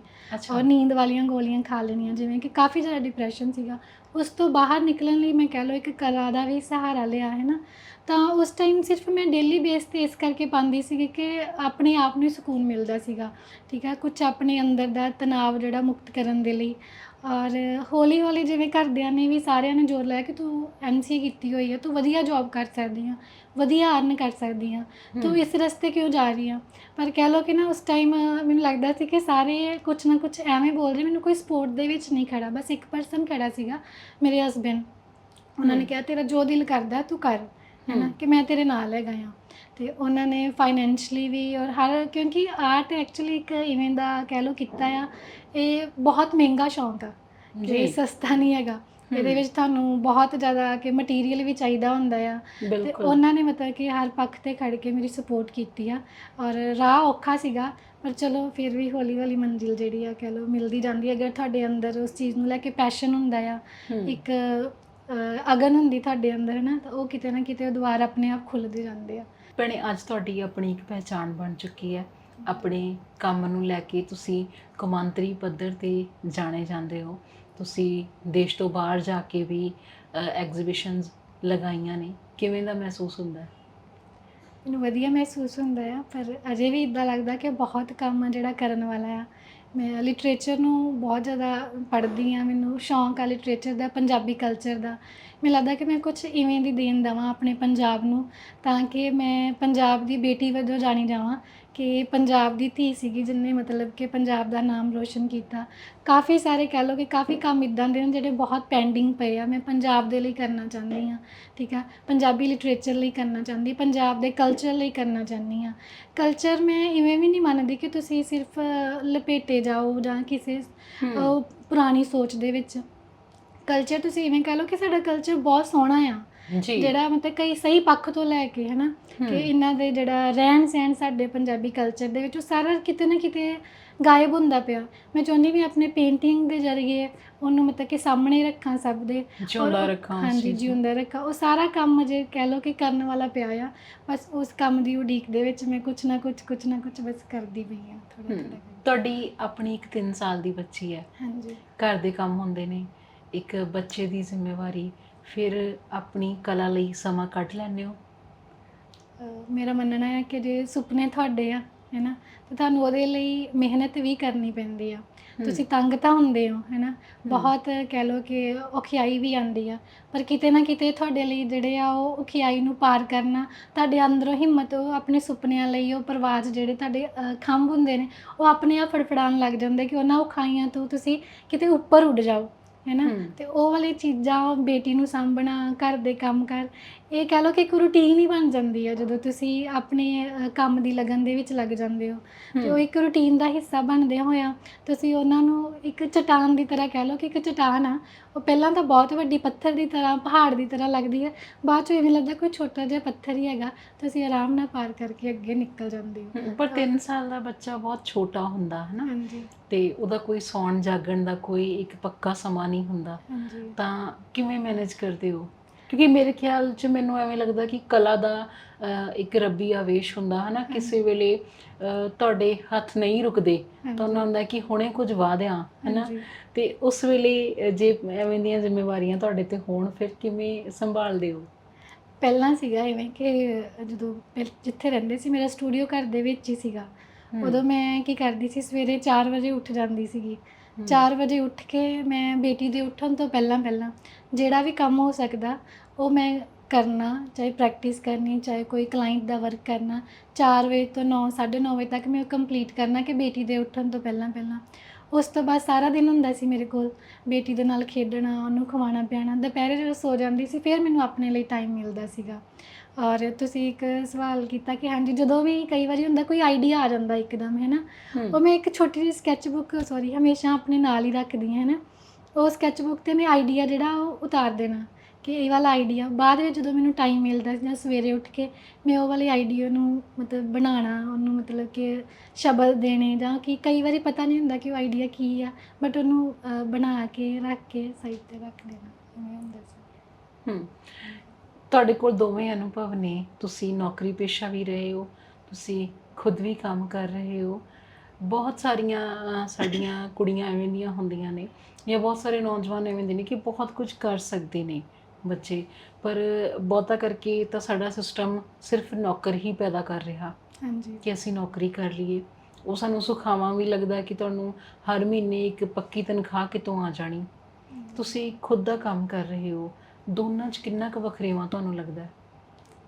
ਔਰ ਨੀਂਦ ਵਾਲੀਆਂ ਗੋਲੀਆਂ ਖਾ ਲੈਣੀਆਂ, ਜਿਵੇਂ ਕਿ ਕਾਫੀ ਜ਼ਿਆਦਾ ਡਿਪਰੈਸ਼ਨ ਸੀਗਾ। ਉਸ ਤੋਂ ਬਾਹਰ ਨਿਕਲਣ ਲਈ ਮੈਂ ਕਹਿ ਲਓ ਇੱਕ ਕਲਾ ਦਾ ਵੀ ਸਹਾਰਾ ਲਿਆ, ਹੈ ਨਾ। ਤਾਂ ਉਸ ਟਾਈਮ ਸਿਰਫ ਮੈਂ ਡੇਲੀ ਬੇਸ 'ਤੇ ਇਸ ਕਰਕੇ ਪਾਉਂਦੀ ਸੀਗੀ ਕਿ ਆਪਣੇ ਆਪ ਨੂੰ ਸਕੂਨ ਮਿਲਦਾ ਸੀਗਾ, ਠੀਕ ਹੈ, ਕੁਛ ਆਪਣੇ ਅੰਦਰ ਦਾ ਤਣਾਅ ਜਿਹੜਾ ਮੁਕਤ ਕਰਨ ਦੇ ਲਈ। ਔਰ ਹੌਲੀ ਹੌਲੀ ਜਿਵੇਂ ਘਰਦਿਆਂ ਨੇ ਵੀ ਸਾਰਿਆਂ ਨੇ ਜ਼ੋਰ ਲਾਇਆ ਕਿ ਤੂੰ MC ਕੀਤੀ ਹੋਈ ਹੈ, ਤੂੰ ਵਧੀਆ ਜੌਬ ਕਰ ਸਕਦੀ ਹਾਂ, ਵਧੀਆ ਅਰਨ ਕਰ ਸਕਦੀ ਹਾਂ, ਤੂੰ ਇਸ ਰਸਤੇ ਕਿਉਂ ਜਾ ਰਹੀ ਆ। ਪਰ ਕਹਿ ਲਓ ਕਿ ਨਾ ਉਸ ਟਾਈਮ ਮੈਨੂੰ ਲੱਗਦਾ ਸੀ ਕਿ ਸਾਰੇ ਕੁਛ ਨਾ ਕੁਛ ਐਵੇਂ ਬੋਲ ਰਹੇ, ਮੈਨੂੰ ਕੋਈ ਸਪੋਰਟ ਦੇ ਵਿੱਚ ਨਹੀਂ ਖੜਾ, ਬਸ ਇੱਕ ਪਰਸਨ ਖੜਾ ਸੀਗਾ, ਮੇਰੇ ਹਸਬੈਂਡ। ਉਹਨਾਂ ਨੇ ਕਿਹਾ ਤੇਰਾ ਜੋ ਦਿਲ ਕਰਦਾ ਤੂੰ ਕਰ, ਹੈ ਨਾ, ਕਿ ਮੈਂ ਤੇਰੇ ਨਾਲ ਹੈਗਾ ਹਾਂ। ਅਤੇ ਉਹਨਾਂ ਨੇ ਫਾਈਨੈਂਸ਼ਲੀ ਵੀ ਔਰ ਹਰ, ਕਿਉਂਕਿ ਆਰਟ ਐਕਚੁਅਲੀ ਇੱਕ ਇਵੇਂ ਦਾ ਕਹਿ ਲਓ ਕਿੱਤਾ ਆ, ਇਹ ਬਹੁਤ ਮਹਿੰਗਾ ਸ਼ੌਂਕ ਆ, ਕਿ ਸਸਤਾ ਨਹੀਂ ਹੈਗਾ। ਇਹਦੇ ਵਿੱਚ ਤੁਹਾਨੂੰ ਬਹੁਤ ਜ਼ਿਆਦਾ ਕਿ ਮਟੀਰੀਅਲ ਵੀ ਚਾਹੀਦਾ ਹੁੰਦਾ ਆ, ਤੇ ਬਿਲਕੁਲ। ਉਹਨਾਂ ਨੇ ਮਤਲਬ ਕਿ ਹਰ ਪੱਖ ਤੇ ਖੜ ਕੇ ਮੇਰੀ ਸਪੋਰਟ ਕੀਤੀ ਆ। ਔਰ ਰਾਹ ਔਖਾ ਸੀਗਾ, ਪਰ ਚਲੋ ਫਿਰ ਵੀ ਹੌਲੀ ਹੌਲੀ ਮੰਜ਼ਿਲ ਜਿਹੜੀ ਆ ਕਹਿ ਲਓ ਮਿਲਦੀ ਜਾਂਦੀ ਹੈ। ਅਗਰ ਤੁਹਾਡੇ ਅੰਦਰ ਉਸ ਚੀਜ਼ ਨੂੰ ਲੈ ਕੇ ਪੈਸ਼ਨ ਹੁੰਦਾ ਆ, ਇੱਕ ਅਗਨ ਹੁੰਦੀ ਤੁਹਾਡੇ ਅੰਦਰ ਨਾ, ਤਾਂ ਉਹ ਕਿਤੇ ਨਾ ਕਿਤੇ ਦੁਆਰ ਆਪਣੇ ਆਪ ਖੁੱਲ੍ਹਦੇ ਜਾਂਦੇ ਆ। ਭੈਣੇ ਅੱਜ ਤੁਹਾਡੀ ਆਪਣੀ ਇੱਕ ਪਹਿਚਾਣ ਬਣ ਚੁੱਕੀ ਹੈ। ਆਪਣੇ ਕੰਮ ਨੂੰ ਲੈ ਕੇ ਤੁਸੀਂ ਕੌਮਾਂਤਰੀ ਪੱਧਰ ਤੇ ਜਾਣੇ ਜਾਂਦੇ ਹੋ। ਤੁਸੀਂ ਦੇਸ਼ ਤੋਂ ਬਾਹਰ ਜਾ ਕੇ ਵੀ ਐਗਜ਼ੀਬਿਸ਼ਨਸ ਲਗਾਈਆਂ ਨੇ। ਕਿਵੇਂ ਦਾ ਮਹਿਸੂਸ ਹੁੰਦਾ ਹੈ? ਮੈਨੂੰ ਵਧੀਆ ਮਹਿਸੂਸ ਹੁੰਦਾ ਆ, ਪਰ ਅਜੇ ਵੀ ਇੱਦਾਂ ਲੱਗਦਾ ਕਿ ਬਹੁਤ ਕੰਮ ਆ ਜਿਹੜਾ ਕਰਨ ਵਾਲਾ ਆ। ਮੈਂ ਲਿਟਰੇਚਰ ਨੂੰ ਬਹੁਤ ਜ਼ਿਆਦਾ ਪੜ੍ਹਦੀ ਹਾਂ, ਮੈਨੂੰ ਸ਼ੌਂਕ ਆ ਲਿਟਰੇਚਰ ਦਾ, ਪੰਜਾਬੀ ਕਲਚਰ ਦਾ। ਮੈਨੂੰ ਲੱਗਦਾ ਕਿ ਮੈਂ ਕੁਛ ਇਵੇਂ ਦੀ ਦੇਣ ਦੇਵਾਂ ਆਪਣੇ ਪੰਜਾਬ ਨੂੰ, ਤਾਂ ਕਿ ਮੈਂ ਪੰਜਾਬ ਦੀ ਬੇਟੀ ਵਜੋਂ ਜਾਣੀ ਜਾਵਾਂ, ਕਿ ਪੰਜਾਬ ਦੀ ਧੀ ਸੀਗੀ ਜਿਹਨੇ ਮਤਲਬ ਕਿ ਪੰਜਾਬ ਦਾ ਨਾਮ ਰੋਸ਼ਨ ਕੀਤਾ। ਕਾਫੀ ਸਾਰੇ ਕਹਿ ਲਓ ਕਿ ਕਾਫੀ ਕੰਮ ਇੱਦਾਂ ਦੇ ਨੇ ਜਿਹੜੇ ਬਹੁਤ ਪੈਂਡਿੰਗ ਪਏ ਆ, ਮੈਂ ਪੰਜਾਬ ਦੇ ਲਈ ਕਰਨਾ ਚਾਹੁੰਦੀ ਹਾਂ। ਠੀਕ ਆ, ਪੰਜਾਬੀ ਲਿਟਰੇਚਰ ਲਈ ਕਰਨਾ ਚਾਹੁੰਦੀ, ਪੰਜਾਬ ਦੇ ਕਲਚਰ ਲਈ ਕਰਨਾ ਚਾਹੁੰਦੀ ਹਾਂ। ਕਲਚਰ ਮੈਂ ਇਵੇਂ ਵੀ ਨਹੀਂ ਮੰਨਦੀ ਕਿ ਤੁਸੀਂ ਸਿਰਫ ਲਪੇਟੇ ਜਾਓ ਜਾਂ ਕਿਸੇ ਪੁਰਾਣੀ ਸੋਚ ਦੇ ਵਿੱਚ। ਕਲਚਰ ਤੁਸੀਂ ਇਵੇਂ ਕਹਿ ਲਓ ਕਿ ਸਾਡਾ ਕਲਚਰ ਬਹੁਤ ਸੋਹਣਾ ਆ, ਜੀ। ਜਿਹੜਾ ਮਤਲਬ ਕਈ ਸਹੀ ਪੱਖ ਤੋਂ ਲੈ ਕੇ ਹੈ ਨਾ, ਕਿ ਇਹਨਾਂ ਦੇ ਜਿਹੜਾ ਰਹਿਣ ਸਹਿਣ ਸਾਡੇ ਪੰਜਾਬੀ ਕਲਚਰ ਦੇ ਵਿੱਚ ਉਹ ਸਾਰਾ ਕਿਤੇ ਨਾ ਕਿਤੇ ਗਾਇਬ ਹੁੰਦਾ ਪਿਆ। ਮੈਂ ਚਾਹੁੰਦੀ ਵੀ ਆਪਣੇ ਪੇਂਟਿੰਗ ਦੇ ਜ਼ਰੀਏ ਉਹਨੂੰ ਮਤਲਬ ਕਿ ਸਾਹਮਣੇ ਰੱਖਾਂ ਸਭ ਦੇ, ਜਿਉਂਦਾ ਰੱਖਾਂ ਉਸ ਹਾਂਜੀ ਚੀਜ਼ ਨੂੰ। ਜਿਉਂਦਾ ਰੱਖਾਂ। ਉਹ ਸਾਰਾ ਕੰਮ ਅਜੇ ਕਹਿ ਲਓ ਕਿ ਕਰਨ ਵਾਲਾ ਪਿਆ ਆ, ਬਸ ਉਸ ਕੰਮ ਦੀ ਉਡੀਕ ਦੇ ਵਿੱਚ ਮੈਂ ਕੁਛ ਨਾ ਕੁਛ ਬਸ ਕਰਦੀ ਪਈ ਹਾਂ ਥੋੜ੍ਹਾ ਥੋੜ੍ਹਾ। ਤੁਹਾਡੀ ਆਪਣੀ ਇੱਕ 3 ਸਾਲ ਦੀ ਬੱਚੀ ਹੈ। ਹਾਂਜੀ। ਘਰ ਦੇ ਕੰਮ ਹੁੰਦੇ ਨੇ, ਇੱਕ ਬੱਚੇ ਦੀ ਜ਼ਿੰਮੇਵਾਰੀ, ਫਿਰ ਆਪਣੀ ਕਲਾ ਲਈ ਸਮਾਂ ਕੱਢ ਲੈਂਦੇ ਹੋ? ਮੇਰਾ ਮੰਨਣਾ ਹੈ ਕਿ ਜੇ ਸੁਪਨੇ ਤੁਹਾਡੇ ਆ ਹੈ ਨਾ, ਤਾਂ ਤੁਹਾਨੂੰ ਉਹਦੇ ਲਈ ਮਿਹਨਤ ਵੀ ਕਰਨੀ ਪੈਂਦੀ ਆ। ਤੁਸੀਂ ਤੰਗ ਤਾਂ ਹੁੰਦੇ ਹੋ ਹੈ ਨਾ, ਬਹੁਤ ਕਹਿ ਲਓ ਕਿ ਔਖਿਆਈ ਵੀ ਆਉਂਦੀ ਆ, ਪਰ ਕਿਤੇ ਨਾ ਕਿਤੇ ਤੁਹਾਡੇ ਲਈ ਜਿਹੜੇ ਆ ਉਹ ਔਖਿਆਈ ਨੂੰ ਪਾਰ ਕਰਨਾ, ਤੁਹਾਡੇ ਅੰਦਰੋਂ ਹਿੰਮਤ, ਉਹ ਆਪਣੇ ਸੁਪਨਿਆਂ ਲਈ ਉਹ ਪ੍ਰਵਾਜ਼ ਜਿਹੜੇ ਤੁਹਾਡੇ ਖੰਭ ਹੁੰਦੇ ਨੇ, ਉਹ ਆਪਣੇ ਆਪ ਫੜਫੜਾਉਣ ਲੱਗ ਜਾਂਦੇ ਕਿ ਉਹਨਾਂ ਔਖਾਈਆਂ ਤੋਂ ਤੁਸੀਂ ਕਿਤੇ ਉੱਪਰ ਉੱਡ ਜਾਓ ਹੈ ਨਾ। ਅਤੇ ਉਹ ਵਾਲੀ ਚੀਜ਼ਾਂ, ਬੇਟੀ ਨੂੰ ਸਾਂਭਣਾ, ਘਰ ਦੇ ਕੰਮ ਕਰ, ਇਹ ਕਹਿ ਲਓ ਕਿ ਇੱਕ ਰੂਟੀਨ ਹੀ ਬਣ ਜਾਂਦੀ ਹੈ ਜਦੋਂ ਤੁਸੀਂ ਆਪਣੇ ਕੰਮ ਦੀ ਲਗਨ ਦੇ ਵਿੱਚ ਲੱਗ ਜਾਂਦੇ ਹੋ। ਅਤੇ ਉਹ ਇੱਕ ਰੂਟੀਨ ਦਾ ਹਿੱਸਾ ਬਣਦਿਆਂ ਹੋਇਆ ਤੁਸੀਂ ਉਹਨਾਂ ਨੂੰ ਇੱਕ ਚਟਾਨ ਦੀ ਤਰ੍ਹਾਂ ਕਹਿ ਲਓ ਕਿ ਇੱਕ ਚਟਾਨ ਆ, ਉਹ ਪਹਿਲਾਂ ਤਾਂ ਬਹੁਤ ਵੱਡੀ ਪੱਥਰ ਦੀ ਤਰ੍ਹਾਂ, ਪਹਾੜ ਦੀ ਤਰ੍ਹਾਂ ਲੱਗਦੀ ਹੈ, ਬਾਅਦ 'ਚੋਂ ਇਵੇਂ ਲੱਗਦਾ ਕੋਈ ਛੋਟਾ ਜਿਹਾ ਪੱਥਰ ਹੀ ਹੈਗਾ, ਤੁਸੀਂ ਆਰਾਮ ਨਾਲ ਪਾਰ ਕਰਕੇ ਅੱਗੇ ਨਿਕਲ ਜਾਂਦੇ ਹੋ। ਪਰ 3 ਸਾਲ ਦਾ ਬੱਚਾ ਬਹੁਤ ਛੋਟਾ ਹੁੰਦਾ ਹੈ ਨਾ, ਹਾਂਜੀ ਤੇ ਉਹਦਾ ਕੋਈ ਸੌਣ ਜਾਗਣ ਦਾ ਕੋਈ ਇੱਕ ਪੱਕਾ ਸਮਾਂ ਨਹੀਂ ਹੁੰਦਾ, ਹਾਂਜੀ। ਤਾਂ ਕਿਵੇਂ ਮੈਨੇਜ ਕਰਦੇ ਹੋ? ਕਿਉਂਕਿ ਮੇਰੇ ਖਿਆਲ 'ਚ ਮੈਨੂੰ ਐਵੇਂ ਲੱਗਦਾ ਕਿ ਕਲਾ ਦਾ ਇੱਕ ਰੱਬੀ ਆਵੇਸ਼ ਹੁੰਦਾ ਹੈ ਨਾ, ਕਿਸੇ ਵੇਲੇ ਤੁਹਾਡੇ ਹੱਥ ਨਹੀਂ ਰੁਕਦੇ ਤਾਂ ਉਹਨਾਂ ਹੁੰਦਾ ਕਿ ਹੁਣੇ ਕੁਝ ਵਾਹ ਦਿਆਂ ਹੈ ਨਾ, ਤੇ ਉਸ ਵੇਲੇ ਜੇ ਐਵੇਂ ਦੀਆਂ ਜ਼ਿੰਮੇਵਾਰੀਆਂ ਤੁਹਾਡੇ ਤੇ ਹੋਣ, ਫਿਰ ਕਿਵੇਂ ਸੰਭਾਲਦੇ ਹੋ? ਪਹਿਲਾਂ ਸੀਗਾ ਇਵੇਂ ਕਿ ਜਦੋਂ ਜਿੱਥੇ ਰਹਿੰਦੇ ਸੀ, ਮੇਰਾ ਸਟੂਡੀਓ ਘਰ ਦੇ ਵਿੱਚ ਹੀ ਸੀਗਾ। ਉਦੋਂ ਮੈਂ ਕੀ ਕਰਦੀ ਸੀ, ਸਵੇਰੇ 4 ਵਜੇ ਉੱਠ ਜਾਂਦੀ ਸੀਗੀ। 4 ਵਜੇ ਉੱਠ ਕੇ ਮੈਂ ਬੇਟੀ ਦੇ ਉੱਠਣ ਤੋਂ ਪਹਿਲਾਂ ਜਿਹੜਾ ਵੀ ਕੰਮ ਹੋ ਸਕਦਾ ਉਹ ਮੈਂ ਕਰਨਾ, ਚਾਹੇ ਪ੍ਰੈਕਟਿਸ ਕਰਨੀ, ਚਾਹੇ ਕੋਈ ਕਲਾਇੰਟ ਦਾ ਵਰਕ ਕਰਨਾ। 4 ਵਜੇ ਤੋਂ 9, 9:30 ਵਜੇ ਤੱਕ ਮੈਂ ਉਹ ਕੰਪਲੀਟ ਕਰਨਾ ਕਿ ਬੇਟੀ ਦੇ ਉੱਠਣ ਤੋਂ ਪਹਿਲਾਂ। ਉਸ ਤੋਂ ਬਾਅਦ ਸਾਰਾ ਦਿਨ ਹੁੰਦਾ ਸੀ ਮੇਰੇ ਕੋਲ, ਬੇਟੀ ਦੇ ਨਾਲ ਖੇਡਣਾ, ਉਹਨੂੰ ਖਵਾਉਣਾ ਪਿਆਉਣਾ। ਦੁਪਹਿਰੇ ਜਦੋਂ ਸੋ ਜਾਂਦੀ ਸੀ, ਫਿਰ ਮੈਨੂੰ ਆਪਣੇ ਲਈ ਟਾਈਮ ਮਿਲਦਾ ਸੀਗਾ। ਔਰ ਤੁਸੀਂ ਇੱਕ ਸਵਾਲ ਕੀਤਾ ਕਿ ਹਾਂਜੀ, ਜਦੋਂ ਵੀ ਕਈ ਵਾਰੀ ਹੁੰਦਾ ਕੋਈ ਆਈਡੀਆ ਆ ਜਾਂਦਾ ਇੱਕਦਮ ਹੈ ਨਾ, ਉਹ ਮੈਂ ਇੱਕ ਛੋਟੀ ਜਿਹੀ ਸਕੈਚ-ਬੁੱਕ ਹਮੇਸ਼ਾ ਆਪਣੇ ਨਾਲ ਹੀ ਰੱਖਦੀ ਹਾਂ ਹੈ ਨਾ। ਉਹ ਸਕੈਚ-ਬੁੱਕ 'ਤੇ ਮੈਂ ਆਈਡੀਆ ਜਿਹੜਾ ਉਹ ਉਤਾਰ ਦੇਣਾ ਕਿ ਇਹ ਵਾਲਾ ਆਈਡੀਆ, ਬਾਅਦ ਵਿੱਚ ਜਦੋਂ ਮੈਨੂੰ ਟਾਈਮ ਮਿਲਦਾ ਜਾਂ ਸਵੇਰੇ ਉੱਠ ਕੇ ਮੈਂ ਉਹ ਵਾਲੇ ਆਈਡੀਆ ਨੂੰ ਮਤਲਬ ਬਣਾਉਣਾ, ਉਹਨੂੰ ਮਤਲਬ ਕਿ ਸ਼ਬਦ ਦੇਣੇ, ਜਾਂ ਕਿ ਕਈ ਵਾਰੀ ਪਤਾ ਨਹੀਂ ਹੁੰਦਾ ਕਿ ਉਹ ਆਈਡੀਆ ਕੀ ਆ, ਬਟ ਉਹਨੂੰ ਬਣਾ ਕੇ ਰੱਖ ਕੇ ਸਾਈਡ 'ਤੇ ਰੱਖ ਦੇਣਾ, ਇਵੇਂ ਹੁੰਦਾ ਸੀ। ਤੁਹਾਡੇ ਕੋਲ ਦੋਵੇਂ ਅਨੁਭਵ ਨੇ, ਤੁਸੀਂ ਨੌਕਰੀ ਪੇਸ਼ਾ ਵੀ ਰਹੇ ਹੋ, ਤੁਸੀਂ ਖੁਦ ਵੀ ਕੰਮ ਕਰ ਰਹੇ ਹੋ। ਬਹੁਤ ਸਾਰੀਆਂ ਸਾਡੀਆਂ ਕੁੜੀਆਂ ਐਵੇਂ ਦੀਆਂ ਹੁੰਦੀਆਂ ਨੇ, ਜਾਂ ਬਹੁਤ ਸਾਰੇ ਨੌਜਵਾਨ ਐਵੇਂ ਦੇ ਨੇ ਕਿ ਬਹੁਤ ਕੁਝ ਕਰ ਸਕਦੇ ਨੇ ਬੱਚੇ, ਪਰ ਬਹੁਤਾ ਕਰਕੇ ਤਾਂ ਸਾਡਾ ਸਿਸਟਮ ਸਿਰਫ ਨੌਕਰ ਹੀ ਪੈਦਾ ਕਰ ਰਿਹਾ ਹਾਂਜੀ। ਕਿ ਅਸੀਂ ਨੌਕਰੀ ਕਰ ਲਈਏ। ਉਹ ਸਾਨੂੰ ਸੁਖਾਵਾਂ ਵੀ ਲੱਗਦਾ ਕਿ ਤੁਹਾਨੂੰ ਹਰ ਮਹੀਨੇ ਇੱਕ ਪੱਕੀ ਤਨਖਾਹ ਕਿਤੋਂ ਆ ਜਾਣੀ। ਤੁਸੀਂ ਖੁਦ ਦਾ ਕੰਮ ਕਰ ਰਹੇ ਹੋ, ਦੋਨਾਂ 'ਚ ਕਿੰਨਾ ਕੁ ਵਖਰੇਵਾਂ ਤੁਹਾਨੂੰ ਲੱਗਦਾ ਹੈ?